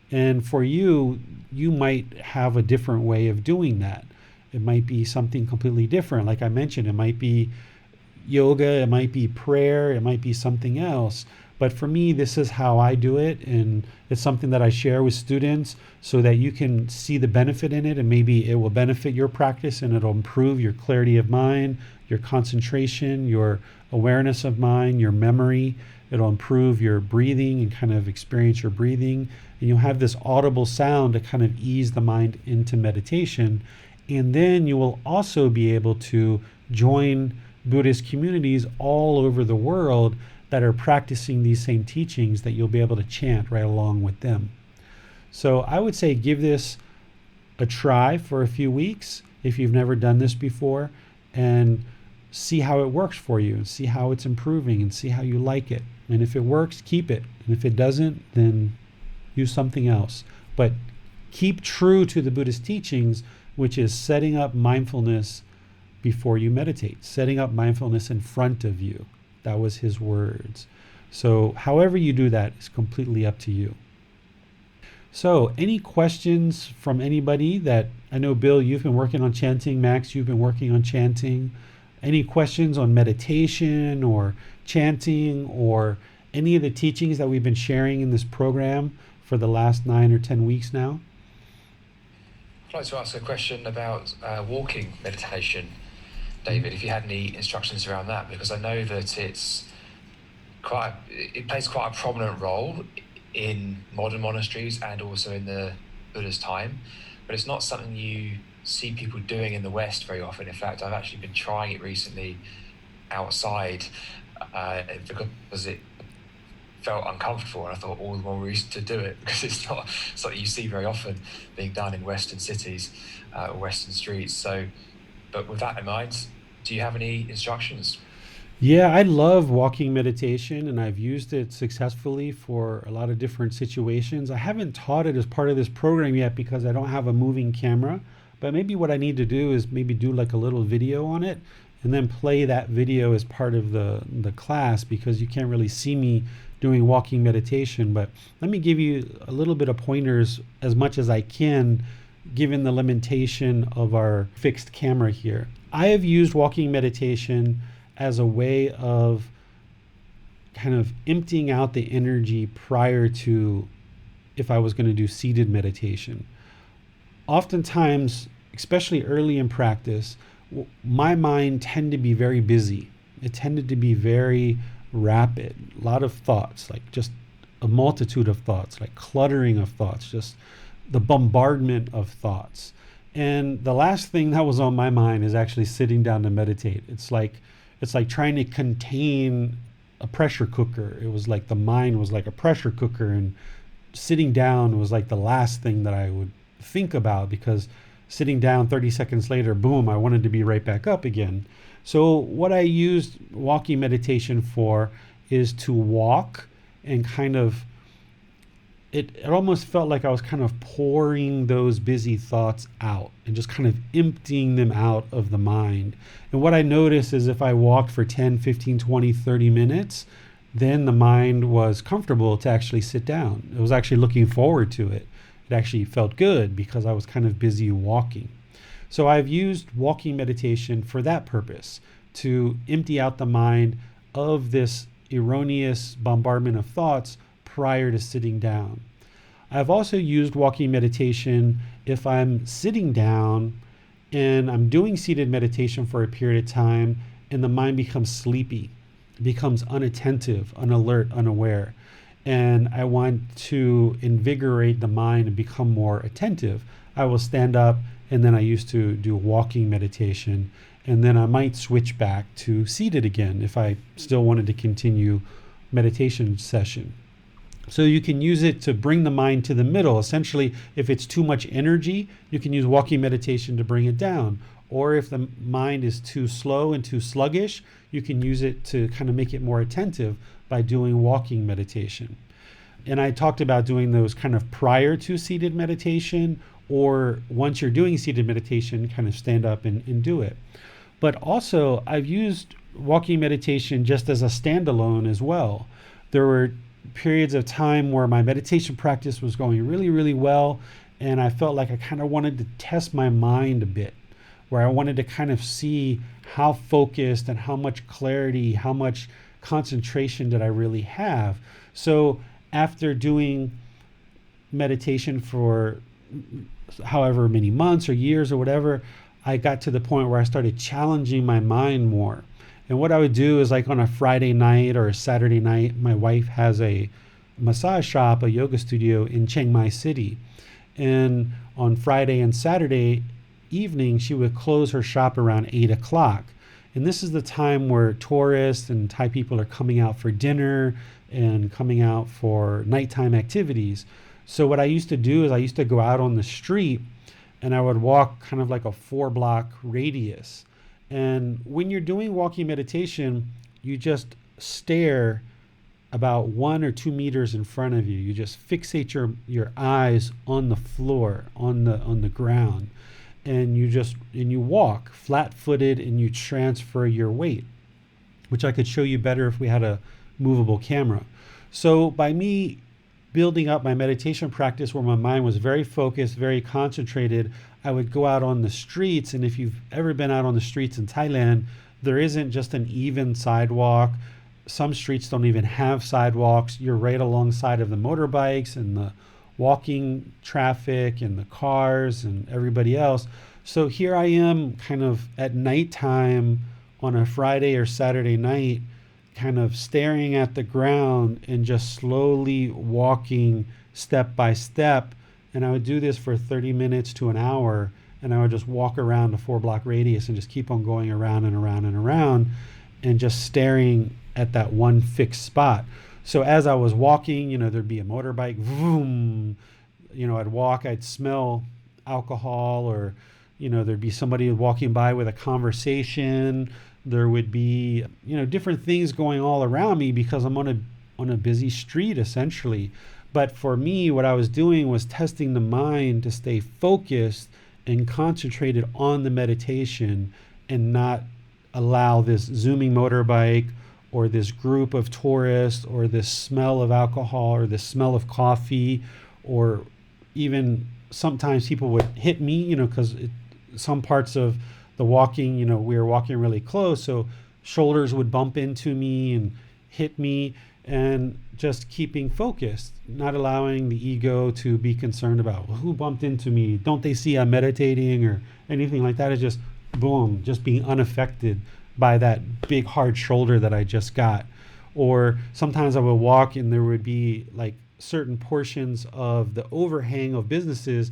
And for you, you might have a different way of doing that. It might be something completely different. Like I mentioned, it might be yoga, it might be prayer, it might be something else. But for me, this is how I do it. And it's something that I share with students so that you can see the benefit in it. And maybe it will benefit your practice and it'll improve your clarity of mind, your concentration, your awareness of mind, your memory. It'll improve your breathing and kind of experience your breathing. And you'll have this audible sound to kind of ease the mind into meditation. And then you will also be able to join Buddhist communities all over the world that are practicing these same teachings that you'll be able to chant right along with them. So I would say give this a try for a few weeks if you've never done this before, and see how it works for you and see how it's improving and see how you like it. And if it works, keep it. And if it doesn't, then use something else. But keep true to the Buddhist teachings, which is setting up mindfulness before you meditate, setting up mindfulness in front of you. That was his words. So however you do that is completely up to you. So any questions from anybody? That I know, Bill, you've been working on chanting. Max, you've been working on chanting. Any questions on meditation or chanting or any of the teachings that we've been sharing in this program for the last 9 or 10 weeks now? I'd like to ask a question about walking meditation, David, if you had any instructions around that, because I know that it plays quite a prominent role in modern monasteries and also in the Buddha's time, but it's not something you see people doing in the West very often. In fact, I've actually been trying it recently outside because it felt uncomfortable, and I thought all the more reason to do it, because it's not something you see very often being done in Western cities or Western streets. So, but with that in mind, do you have any instructions? Yeah, I love walking meditation, and I've used it successfully for a lot of different situations. I haven't taught it as part of this program yet because I don't have a moving camera, but maybe what I need to do is maybe do like a little video on it and then play that video as part of the class, because you can't really see me doing walking meditation. But let me give you a little bit of pointers as much as I can, given the limitation of our fixed camera here. I have used walking meditation as a way of kind of emptying out the energy prior to if I was going to do seated meditation. Oftentimes, especially early in practice, my mind tended to be very busy. It tended to be very rapid, a lot of thoughts, like just a multitude of thoughts, like cluttering of thoughts, just the bombardment of thoughts. And the last thing that was on my mind is actually sitting down to meditate. It's like trying to contain a pressure cooker. It was like the mind was like a pressure cooker, and sitting down was like the last thing that I would think about, because sitting down 30 seconds later, boom, I wanted to be right back up again. So what I used walking meditation for is to walk and kind of it almost felt like I was kind of pouring those busy thoughts out and just kind of emptying them out of the mind. And what I noticed is if I walked for 10, 15, 20, 30 minutes, then the mind was comfortable to actually sit down. It was actually looking forward to it. It actually felt good because I was kind of busy walking. So I've used walking meditation for that purpose, to empty out the mind of this erroneous bombardment of thoughts prior to sitting down. I've also used walking meditation if I'm sitting down and I'm doing seated meditation for a period of time and the mind becomes sleepy, becomes unattentive, unalert, unaware. And I want to invigorate the mind and become more attentive. I will stand up, and then I used to do walking meditation, and then I might switch back to seated again if I still wanted to continue meditation session. So you can use it to bring the mind to the middle. Essentially, if it's too much energy, you can use walking meditation to bring it down. Or if the mind is too slow and too sluggish, you can use it to kind of make it more attentive by doing walking meditation. And I talked about doing those kind of prior to seated meditation, or once you're doing seated meditation, kind of stand up and do it. But also, I've used walking meditation just as a standalone as well. There were periods of time where my meditation practice was going really, really well, and I felt like I kind of wanted to test my mind a bit, where I wanted to kind of see how focused and how much clarity, how much concentration did I really have. So after doing meditation for however many months or years or whatever, I got to the point where I started challenging my mind more. And what I would do is, like on a Friday night or a Saturday night, my wife has a massage shop, a yoga studio in Chiang Mai City. And on Friday and Saturday evening, she would close her shop around 8 o'clock. And this is the time where tourists and Thai people are coming out for dinner and coming out for nighttime activities. So what I used to do is I used to go out on the street and I would walk kind of like a 4-block radius. And when you're doing walking meditation, you just stare about 1 or 2 meters in front of you. You just fixate your eyes on the floor, on the ground. And you walk flat-footed and you transfer your weight, which I could show you better if we had a movable camera. So by me building up my meditation practice where my mind was very focused, very concentrated, I would go out on the streets. And if you've ever been out on the streets in Thailand, there isn't just an even sidewalk. Some streets don't even have sidewalks. You're right alongside of the motorbikes and the walking traffic and the cars and everybody else. So here I am kind of at nighttime on a Friday or Saturday night, kind of staring at the ground and just slowly walking step by step. And I would do this for 30 minutes to an hour, and I would just walk around a 4-block radius and just keep on going around and around and around and just staring at that one fixed spot. So as I was walking, there'd be a motorbike, vroom, I'd walk, I'd smell alcohol, or, there'd be somebody walking by with a conversation. There would be, different things going all around me because I'm on a busy street essentially. But for me, what I was doing was testing the mind to stay focused and concentrated on the meditation and not allow this zooming motorbike or this group of tourists or this smell of alcohol or this smell of coffee, or even sometimes people would hit me, because some parts of the walking, we were walking really close, so shoulders would bump into me and hit me, and just keeping focused, not allowing the ego to be concerned about, well, who bumped into me? Don't they see I'm meditating or anything like that? It's just boom, just being unaffected by that big hard shoulder that I just got. Or sometimes I would walk and there would be like certain portions of the overhang of businesses.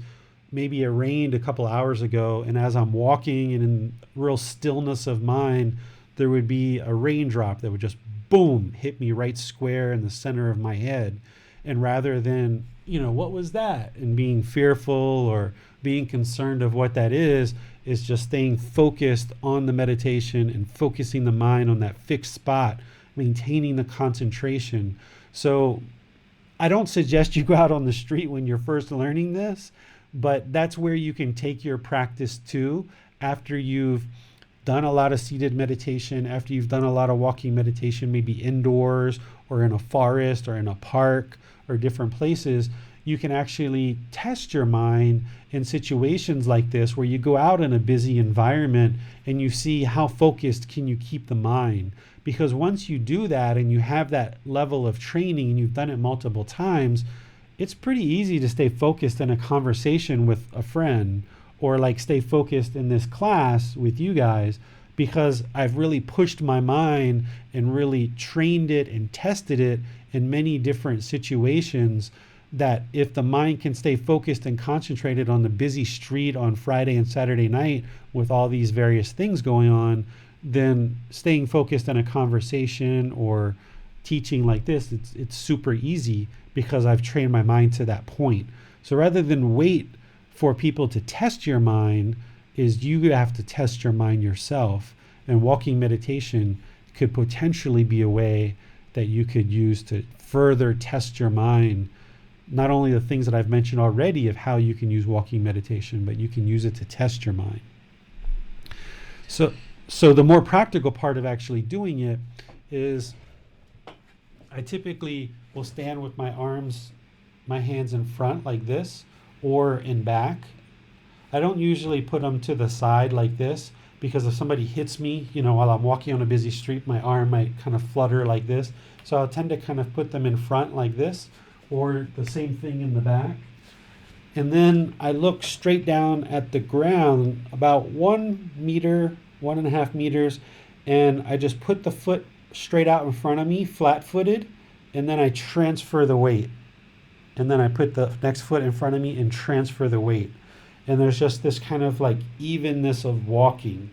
Maybe it rained a couple hours ago, and as I'm walking and in real stillness of mind, there would be a raindrop that would just boom, hit me right square in the center of my head. And rather than, what was that? And being fearful or being concerned of what that is just staying focused on the meditation and focusing the mind on that fixed spot, maintaining the concentration. So I don't suggest you go out on the street when you're first learning this, but that's where you can take your practice to after you've done a lot of seated meditation, after you've done a lot of walking meditation, maybe indoors or in a forest or in a park or different places. You can actually test your mind in situations like this where you go out in a busy environment and you see how focused can you keep the mind. Because once you do that and you have that level of training and you've done it multiple times, it's pretty easy to stay focused in a conversation with a friend, or like stay focused in this class with you guys, because I've really pushed my mind and really trained it and tested it in many different situations, that if the mind can stay focused and concentrated on the busy street on Friday and Saturday night with all these various things going on, then staying focused in a conversation or teaching like this, it's super easy because I've trained my mind to that point. So rather than wait for people to test your mind, is you have to test your mind yourself. And walking meditation could potentially be a way that you could use to further test your mind. Not only the things that I've mentioned already of how you can use walking meditation, but you can use it to test your mind. So the more practical part of actually doing it is I typically will stand with my arms, my hands in front like this, or in back. I don't usually put them to the side like this, because if somebody hits me, while I'm walking on a busy street, my arm might kind of flutter like this. So I'll tend to kind of put them in front like this, or the same thing in the back. And then I look straight down at the ground about 1 meter, 1.5 meters, and I just put the foot straight out in front of me, flat-footed, and then I transfer the weight. And then I put the next foot in front of me and transfer the weight. And there's just this kind of like evenness of walking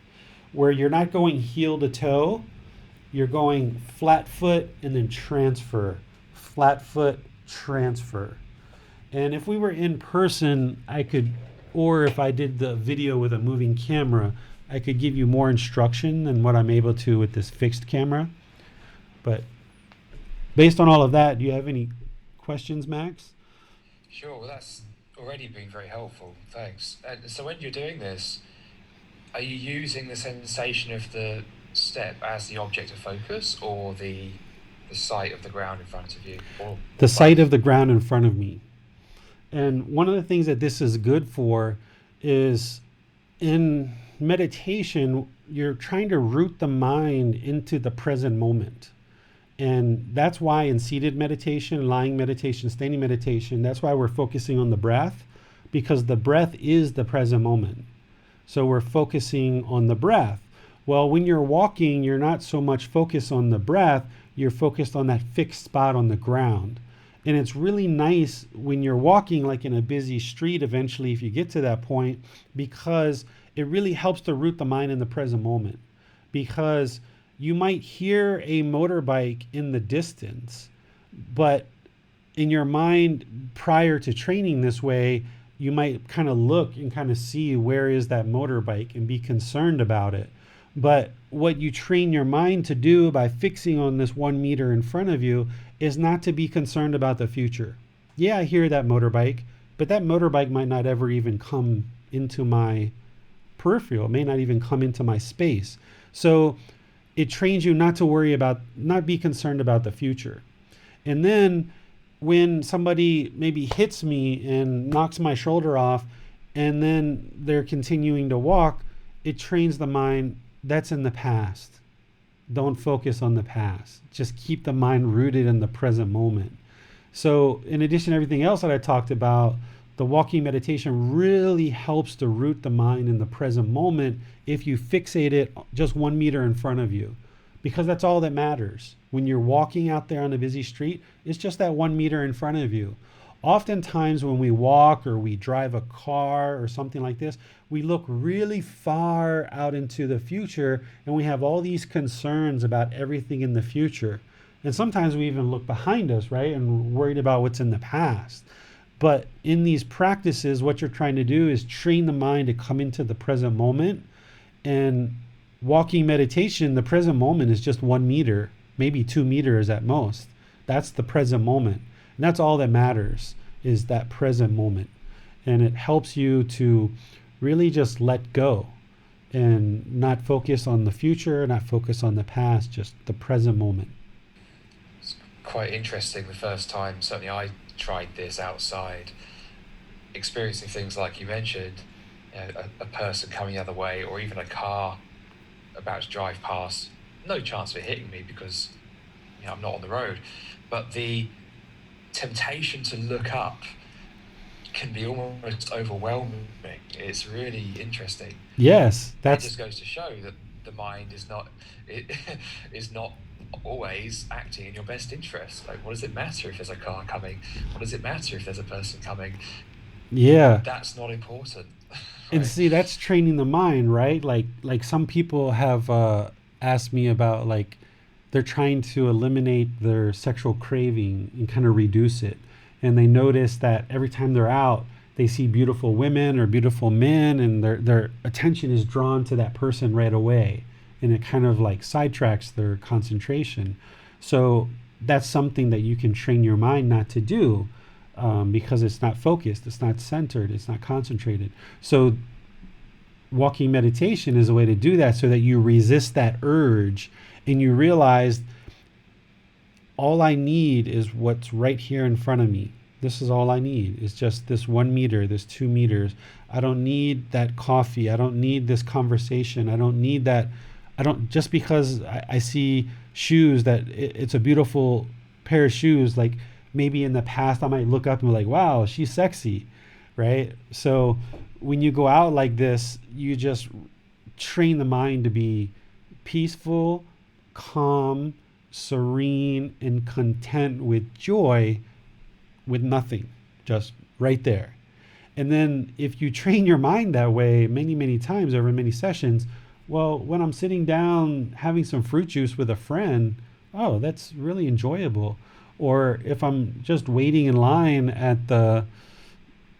where you're not going heel to toe, you're going flat foot and then transfer, flat foot, transfer. And if we were in person, I could, or if I did the video with a moving camera, I could give you more instruction than what I'm able to with this fixed camera. But based on all of that, do you have any questions, Max? Sure, well, that's already been very helpful. Thanks. And so when you're doing this, are you using the sensation of the step as the object of focus, or the sight of the ground in front of you? Or the sight of the ground in front of me. And one of the things that this is good for is in meditation, you're trying to root the mind into the present moment. And that's why in seated meditation, lying meditation, standing meditation, that's why we're focusing on the breath, because the breath is the present moment. So we're focusing on the breath. Well, when you're walking, you're not so much focused on the breath, you're focused on that fixed spot on the ground. And it's really nice when you're walking like in a busy street eventually, if you get to that point, because it really helps to root the mind in the present moment. Because you might hear a motorbike in the distance, but in your mind prior to training this way, you might kind of look and kind of see where is that motorbike and be concerned about it. But what you train your mind to do by fixing on this 1 meter in front of you is not to be concerned about the future. Yeah, I hear that motorbike, but that motorbike might not ever even come into my peripheral. It may not even come into my space. So it trains you not to worry about, not be concerned about the future. And then when somebody maybe hits me and knocks my shoulder off, and then they're continuing to walk, it trains the mind, that's in the past. Don't focus on the past. Just keep the mind rooted in the present moment. So in addition to everything else that I talked about, the walking meditation really helps to root the mind in the present moment if you fixate it just 1 meter in front of you, because that's all that matters. When you're walking out there on a busy street, it's just that 1 meter in front of you. Oftentimes when we walk or we drive a car or something like this, we look really far out into the future and we have all these concerns about everything in the future. And sometimes we even look behind us, right? And we're worried about what's in the past. But in these practices, what you're trying to do is train the mind to come into the present moment. And walking meditation, the present moment is just 1 meter, maybe 2 meters at most. That's the present moment. And that's all that matters, is that present moment. And it helps you to really just let go and not focus on the future, not focus on the past, just the present moment. It's quite interesting the first time, certainly I tried this outside, experiencing things like you mentioned, a person coming the other way, or even a car about to drive past. No chance of it hitting me because I'm not on the road. But the temptation to look up can be almost overwhelming. It's really interesting. Yes, That just goes to show that the mind is not always acting in your best interest. Like, what does it matter if there's a car coming? What does it matter if there's a person coming? Yeah. That's not important. Right? And see, that's training the mind, right? Like some people have asked me about, like, they're trying to eliminate their sexual craving and kind of reduce it. And they notice that every time they're out, they see beautiful women or beautiful men, and their attention is drawn to that person right away. And it kind of like sidetracks their concentration. So that's something that you can train your mind not to do, because it's not focused, it's not centered, it's not concentrated. So walking meditation is a way to do that, so that you resist that urge and you realize all I need is what's right here in front of me. This is all I need. It's just this 1 meter, this 2 meters. I don't need that coffee. I don't need this conversation. I don't need that. Just because I see shoes that it's a beautiful pair of shoes, like maybe in the past I might look up and be like, wow, she's sexy, right? So when you go out like this, you just train the mind to be peaceful, calm, serene, and content with joy, with nothing, just right there. And then if you train your mind that way many, many times over many sessions, well, when I'm sitting down having some fruit juice with a friend, oh, that's really enjoyable. Or if I'm just waiting in line at the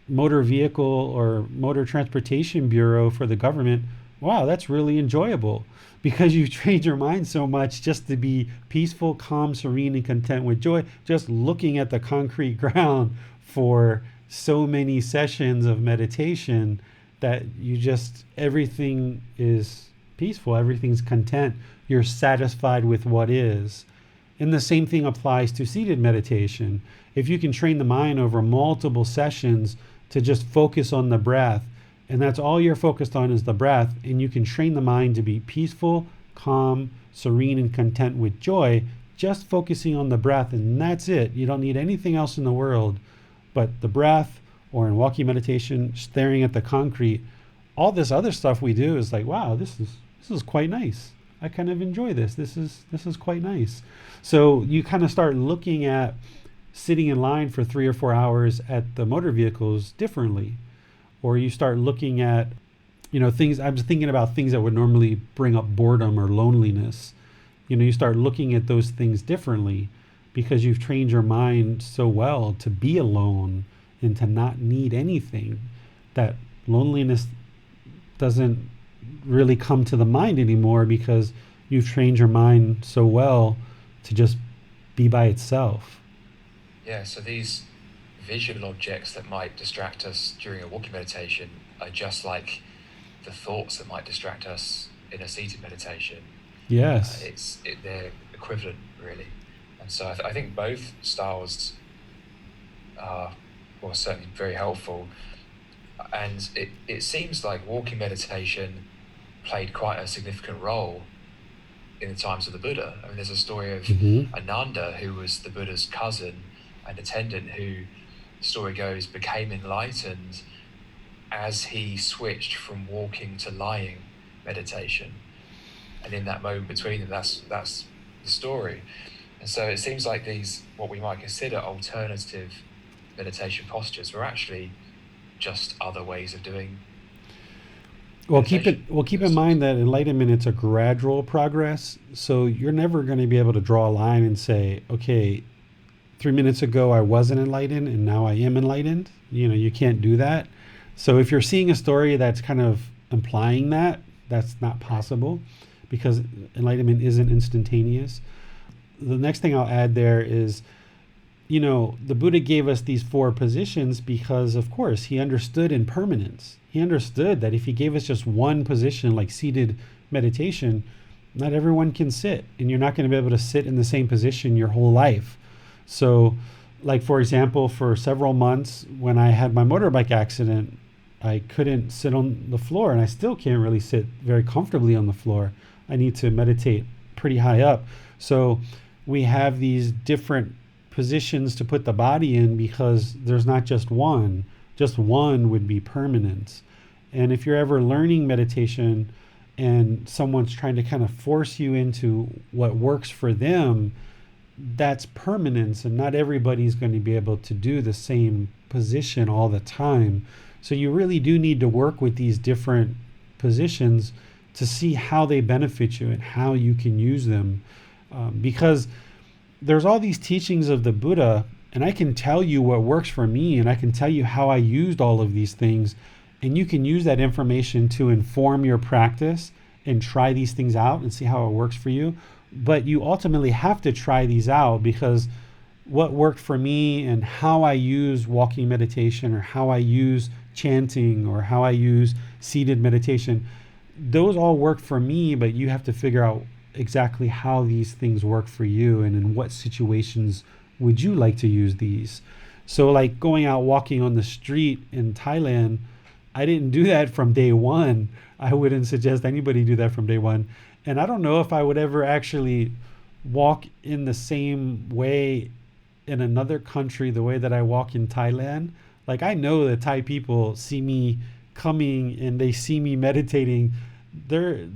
motor vehicle or motor transportation bureau for the government, wow, that's really enjoyable, because you've trained your mind so much just to be peaceful, calm, serene, and content with joy, just looking at the concrete ground for so many sessions of meditation, that everything is peaceful, everything's content, you're satisfied with what is. And the same thing applies to seated meditation. If you can train the mind over multiple sessions to just focus on the breath, and that's all you're focused on is the breath, and you can train the mind to be peaceful, calm, serene, and content with joy, just focusing on the breath, and that's it. You don't need anything else in the world but the breath, or in walking meditation, staring at the concrete. All this other stuff we do is like, wow, this is quite nice. I kind of enjoy this. This is quite nice. So you kind of start looking at sitting in line for 3 or 4 hours at the motor vehicles differently. Or you start looking at, things. I'm just thinking about things that would normally bring up boredom or loneliness. You start looking at those things differently, because you've trained your mind so well to be alone and to not need anything, that loneliness doesn't really come to the mind anymore, because you've trained your mind so well to just be by itself. Yeah, so these visual objects that might distract us during a walking meditation are just like the thoughts that might distract us in a seated meditation. Yes. They're equivalent, really. And so I think both styles are, well, certainly very helpful. And it seems like walking meditation played quite a significant role in the times of the Buddha. I mean, there's a story of Ananda, who was the Buddha's cousin and attendant, who, the story goes, became enlightened as he switched from walking to lying meditation. And in that moment between them, that's the story. And so it seems like these, what we might consider alternative meditation postures, were actually just other ways of doing. Well, keep in mind that enlightenment, it's a gradual progress. So you're never going to be able to draw a line and say, okay, 3 minutes ago I wasn't enlightened and now I am enlightened. You can't do that. So if you're seeing a story that's kind of implying that, that's not possible, because enlightenment isn't instantaneous. The next thing I'll add there is, the Buddha gave us these 4 positions because, of course, he understood impermanence. He understood that if he gave us just one position, like seated meditation, not everyone can sit, and you're not going to be able to sit in the same position your whole life. So, like, for example, for several months when I had my motorbike accident, I couldn't sit on the floor, and I still can't really sit very comfortably on the floor. I need to meditate pretty high up. So we have these different positions to put the body in because there's not just one. Just one would be permanence. And if you're ever learning meditation and someone's trying to kind of force you into what works for them, that's permanence, and not everybody's going to be able to do the same position all the time. So you really do need to work with these different positions to see how they benefit you and how you can use them. Because there's all these teachings of the Buddha, and I can tell you what works for me, and I can tell you how I used all of these things, and you can use that information to inform your practice and try these things out and see how it works for you. But you ultimately have to try these out, because what worked for me and how I use walking meditation or how I use chanting or how I use seated meditation, those all work for me, but you have to figure out exactly how these things work for you and in what situations would you like to use these. So like going out walking on the street in Thailand, I didn't do that from day one. I wouldn't suggest anybody do that from day one. And I don't know if I would ever actually walk in the same way in another country the way that I walk in Thailand. Like, I know that Thai people see me coming and they see me meditating. They're,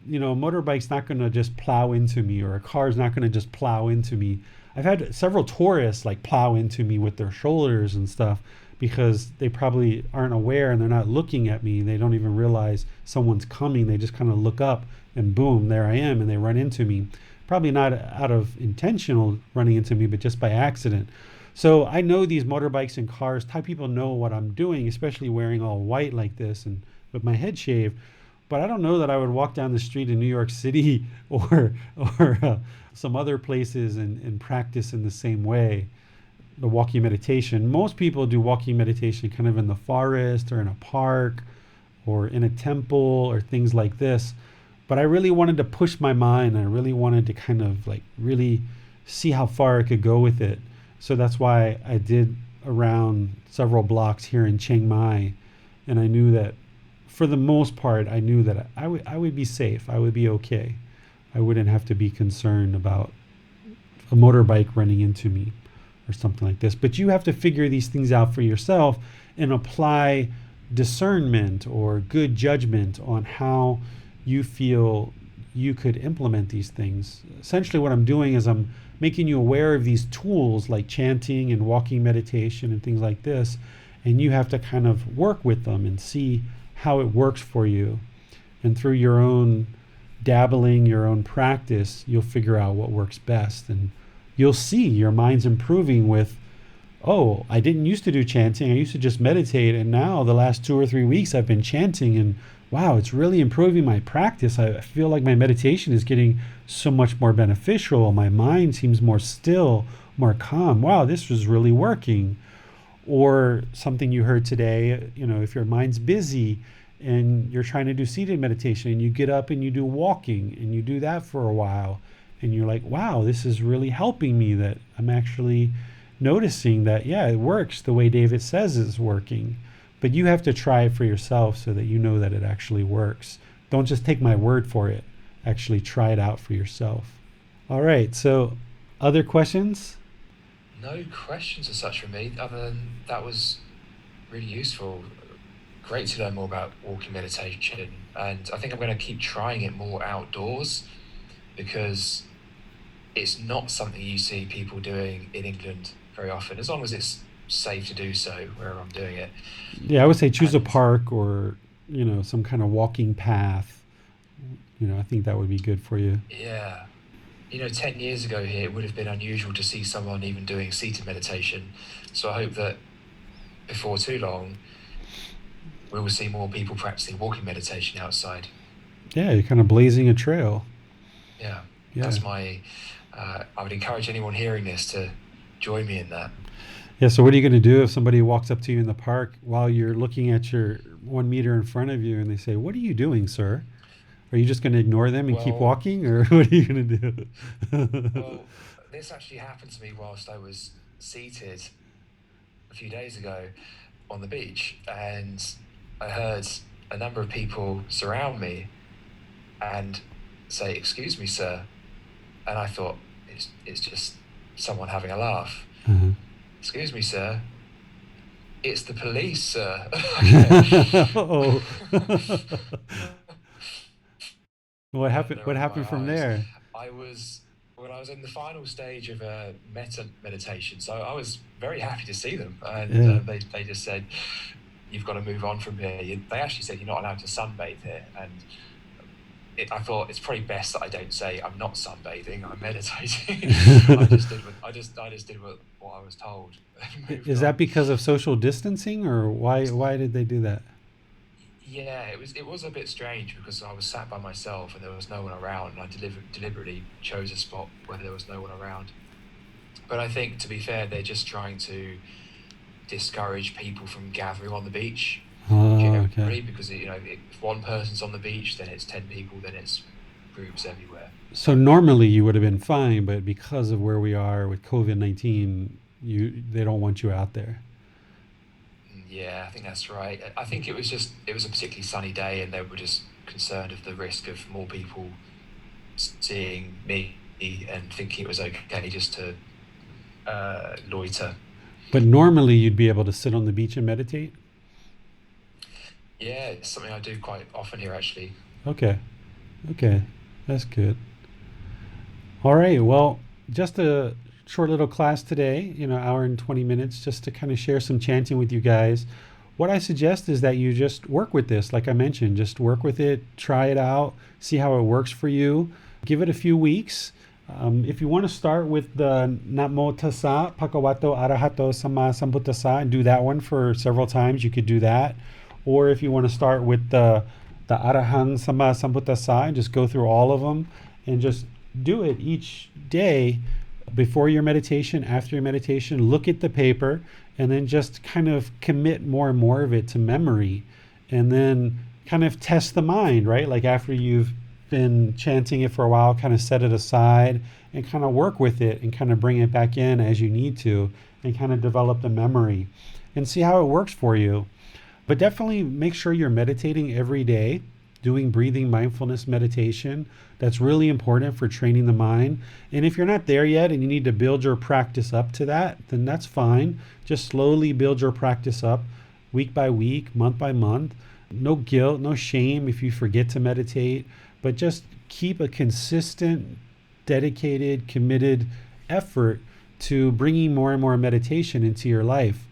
a motorbike's not going to just plow into me, or a car's not going to just plow into me. I've had several tourists like plow into me with their shoulders and stuff because they probably aren't aware and they're not looking at me. They don't even realize someone's coming. They just kind of look up and boom, there I am, and they run into me. Probably not out of intentional running into me, but just by accident. So I know these motorbikes and cars, Thai people know what I'm doing, especially wearing all white like this and with my head shaved. But I don't know that I would walk down the street in New York City or some other places and practice in the same way, the walking meditation. Most people do walking meditation kind of in the forest or in a park or in a temple or things like this. But I really wanted to push my mind. I really wanted to kind of like really see how far I could go with it. So that's why I did around several blocks here in Chiang Mai. And I knew that for the most part, I knew that I would be safe. I would be okay. I wouldn't have to be concerned about a motorbike running into me or something like this. But you have to figure these things out for yourself and apply discernment or good judgment on how you feel you could implement these things. Essentially what I'm doing is I'm making you aware of these tools like chanting and walking meditation and things like this, and you have to kind of work with them and see how it works for you. And through your own dabbling, your own practice, you'll figure out what works best, and you'll see your mind's improving with, oh, I didn't used to do chanting, I used to just meditate, and now the last 2 or 3 weeks I've been chanting, and wow, it's really improving my practice. I feel like my meditation is getting so much more beneficial. My mind seems more still, more calm. Wow, this was really working. Or something you heard today, if your mind's busy and you're trying to do seated meditation and you get up and you do walking and you do that for a while and you're like, wow, this is really helping me, that I'm actually noticing that, yeah, it works the way David says it's working. But you have to try it for yourself so that you know that it actually works. Don't just take my word for it. Actually try it out for yourself. All right, so other questions? No questions as such from me, other than that was really useful. Great to learn more about walking meditation. And I think I'm going to keep trying it more outdoors, because it's not something you see people doing in England very often, as long as it's safe to do so wherever I'm doing it. Yeah, I would say choose a park or, some kind of walking path. I think that would be good for you. Yeah. 10 years ago here, it would have been unusual to see someone even doing seated meditation. So I hope that before too long, we will see more people practicing walking meditation outside. Yeah, you're kind of blazing a trail. Yeah. That's my, I would encourage anyone hearing this to join me in that. Yeah, so what are you going to do if somebody walks up to you in the park while you're looking at your 1 meter in front of you and they say, "What are you doing, sir?" Are you just going to ignore them and keep Well, walking, or what are you going to do? well, this actually happened to me whilst I was seated a few days ago on the beach, and I heard a number of people surround me and say, "Excuse me, sir," and I thought it's just someone having a laugh. Uh-huh. "Excuse me, sir. It's the police, sir." Oh. What Then happened? they What rolled my happened from eyes. there? I was When I was in the final stage of a metta meditation, so I was very happy to see them, and Yeah. they just said, "You've got to move on from here." They actually said, "You're not allowed to sunbathe here," and I thought it's probably best that I don't say I'm not sunbathing, I'm meditating. I just did what I was told and moved Is that on. because of social distancing, or why did they do that? Yeah, it was a bit strange because I was sat by myself and there was no one around, and I deliberately chose a spot where there was no one around. But I think, to be fair, they're just trying to discourage people from gathering on the beach Oh, okay. generally, because if one person's on the beach, then it's 10 people, then it's groups everywhere. So normally you would have been fine, but because of where we are with COVID-19, they don't want you out there. Yeah, I think that's right. I think it was a particularly sunny day, and they were just concerned of the risk of more people seeing me and thinking it was okay just to loiter. But normally you'd be able to sit on the beach and meditate. Yeah, it's something I do quite often here, actually. Okay. Okay. That's good. All right. Well, just a short little class today, hour and 20 minutes, just to kind of share some chanting with you guys. What I suggest is that you just work with this. Like I mentioned, just work with it, try it out, see how it works for you. Give it a few weeks. If you want to start with the Namo Tassa Bhagavato Arahato Sama Sambuddhassa and do that one for several times, you could do that. Or if you want to start with the Arahang Sama Sambuddhassa and just go through all of them and just do it each day before your meditation, after your meditation. Look at the paper and then just kind of commit more and more of it to memory, and then kind of test the mind, right? Like after you've been chanting it for a while, kind of set it aside and kind of work with it and kind of bring it back in as you need to, and kind of develop the memory and see how it works for you. But definitely make sure you're meditating every day, doing breathing mindfulness meditation. That's really important for training the mind. And if you're not there yet and you need to build your practice up to that, then that's fine. Just slowly build your practice up week by week, month by month. No guilt, no shame if you forget to meditate, but just keep a consistent, dedicated, committed effort to bringing more and more meditation into your life.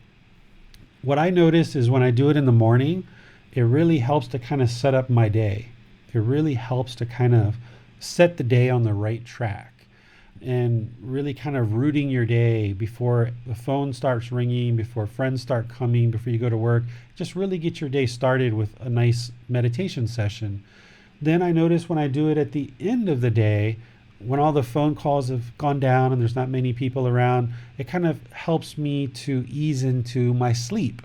What I notice is when I do it in the morning, it really helps to kind of set up my day. It really helps to kind of set the day on the right track and really kind of rooting your day before the phone starts ringing, before friends start coming, before you go to work. Just really get your day started with a nice meditation session. Then I notice when I do it at the end of the day, when all the phone calls have gone down and there's not many people around, it kind of helps me to ease into my sleep.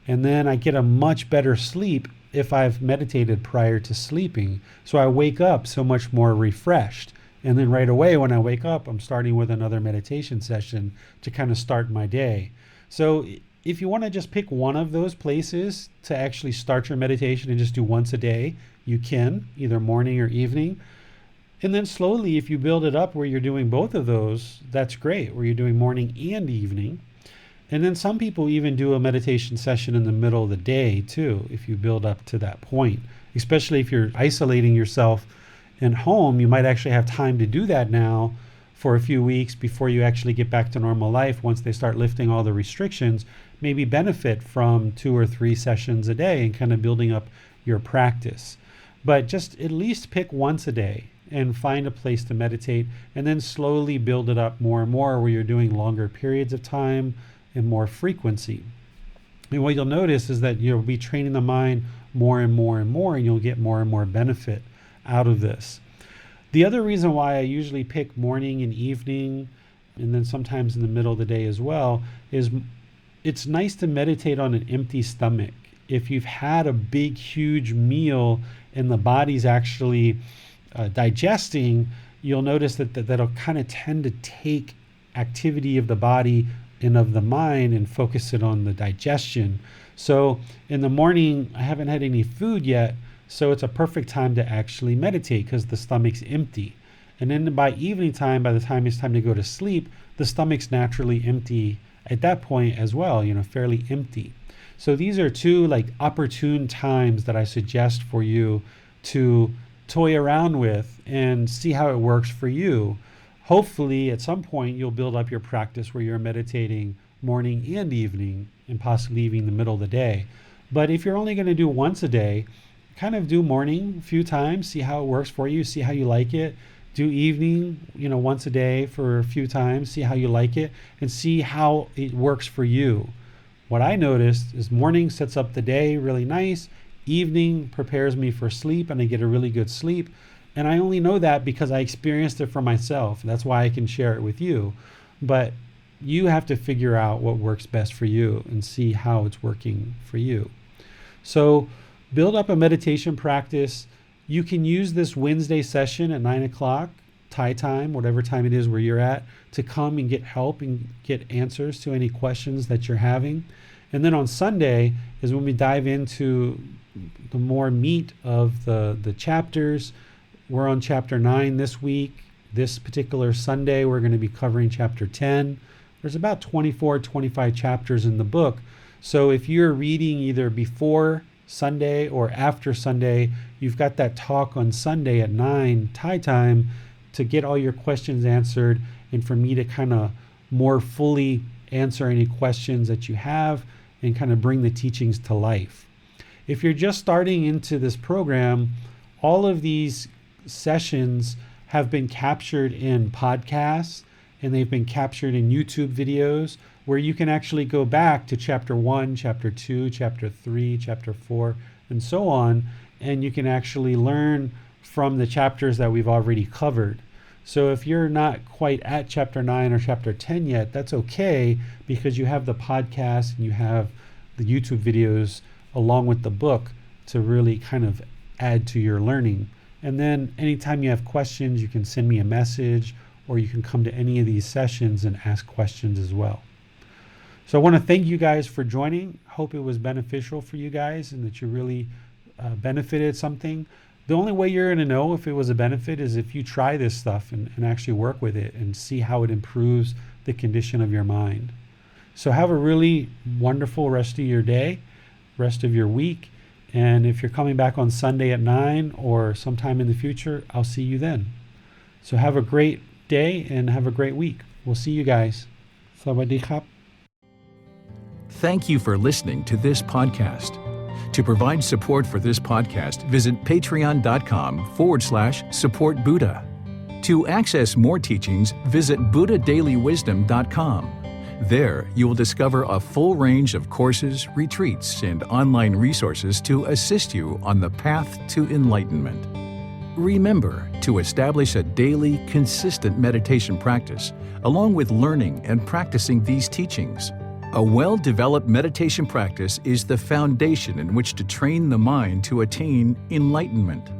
And then I get a much better sleep if I've meditated prior to sleeping. So I wake up so much more refreshed. And then right away when I wake up, I'm starting with another meditation session to kind of start my day. So if you want to just pick one of those places to actually start your meditation and just do once a day, you can, either morning or evening. And then slowly, if you build it up where you're doing both of those, that's great, where you're doing morning and evening. And then some people even do a meditation session in the middle of the day too, if you build up to that point. Especially if you're isolating yourself at home, you might actually have time to do that now for a few weeks before you actually get back to normal life. Once they start lifting all the restrictions, maybe benefit from 2 or 3 sessions a day and kind of building up your practice. But just at least pick once a day and find a place to meditate, and then slowly build it up more and more where you're doing longer periods of time and more frequency. And what you'll notice is that you'll be training the mind more and more and more, and you'll get more and more benefit out of this. The other reason why I usually pick morning and evening and then sometimes in the middle of the day as well, is it's nice to meditate on an empty stomach. If you've had a big, huge meal and the body's actually digesting, you'll notice that'll kind of tend to take activity of the body and of the mind and focus it on the digestion. So in the morning, I haven't had any food yet, so it's a perfect time to actually meditate because the stomach's empty. And then by evening time, by the time it's time to go to sleep, the stomach's naturally empty at that point as well, fairly empty. So these are two like opportune times that I suggest for you to toy around with and see how it works for you. Hopefully at some point you'll build up your practice where you're meditating morning and evening and possibly even the middle of the day. But if you're only going to do once a day, kind of do morning a few times, see how it works for you, see how you like it. Do evening, once a day for a few times, see how you like it and see how it works for you. What I noticed is morning sets up the day really nice. Evening prepares me for sleep and I get a really good sleep. And I only know that because I experienced it for myself. That's why I can share it with you. But you have to figure out what works best for you and see how it's working for you. So build up a meditation practice. You can use this Wednesday session at 9 o'clock Thai time, whatever time it is where you're at, to come and get help and get answers to any questions that you're having. And then on Sunday is when we dive into the more meat of the chapters. We're on chapter 9 this week. This particular Sunday, we're going to be covering chapter 10. There's about 24, 25 chapters in the book. So if you're reading either before Sunday or after Sunday, you've got that talk on Sunday at 9 Thai time to get all your questions answered and for me to kind of more fully answer any questions that you have and kind of bring the teachings to life. If you're just starting into this program, all of these sessions have been captured in podcasts and they've been captured in YouTube videos where you can actually go back to chapter 1, chapter 2, chapter 3, chapter 4, and so on, and you can actually learn from the chapters that we've already covered. So if you're not quite at chapter 9 or chapter 10 yet, that's okay because you have the podcast and you have the YouTube videos along with the book to really kind of add to your learning. And then anytime you have questions, you can send me a message or you can come to any of these sessions and ask questions as well. So I want to thank you guys for joining. Hope it was beneficial for you guys and that you really benefited something. The only way you're going to know if it was a benefit is if you try this stuff and actually work with it and see how it improves the condition of your mind. So have a really wonderful rest of your day, rest of your week. And if you're coming back on Sunday at 9 or sometime in the future, I'll see you then. So have a great day and have a great week. We'll see you guys. Sawadee krap. Thank you for listening to this podcast. To provide support for this podcast, visit patreon.com/support Buddha. To access more teachings, visit buddhadailywisdom.com. There, you will discover a full range of courses, retreats, and online resources to assist you on the path to enlightenment. Remember to establish a daily, consistent meditation practice, along with learning and practicing these teachings. A well-developed meditation practice is the foundation in which to train the mind to attain enlightenment.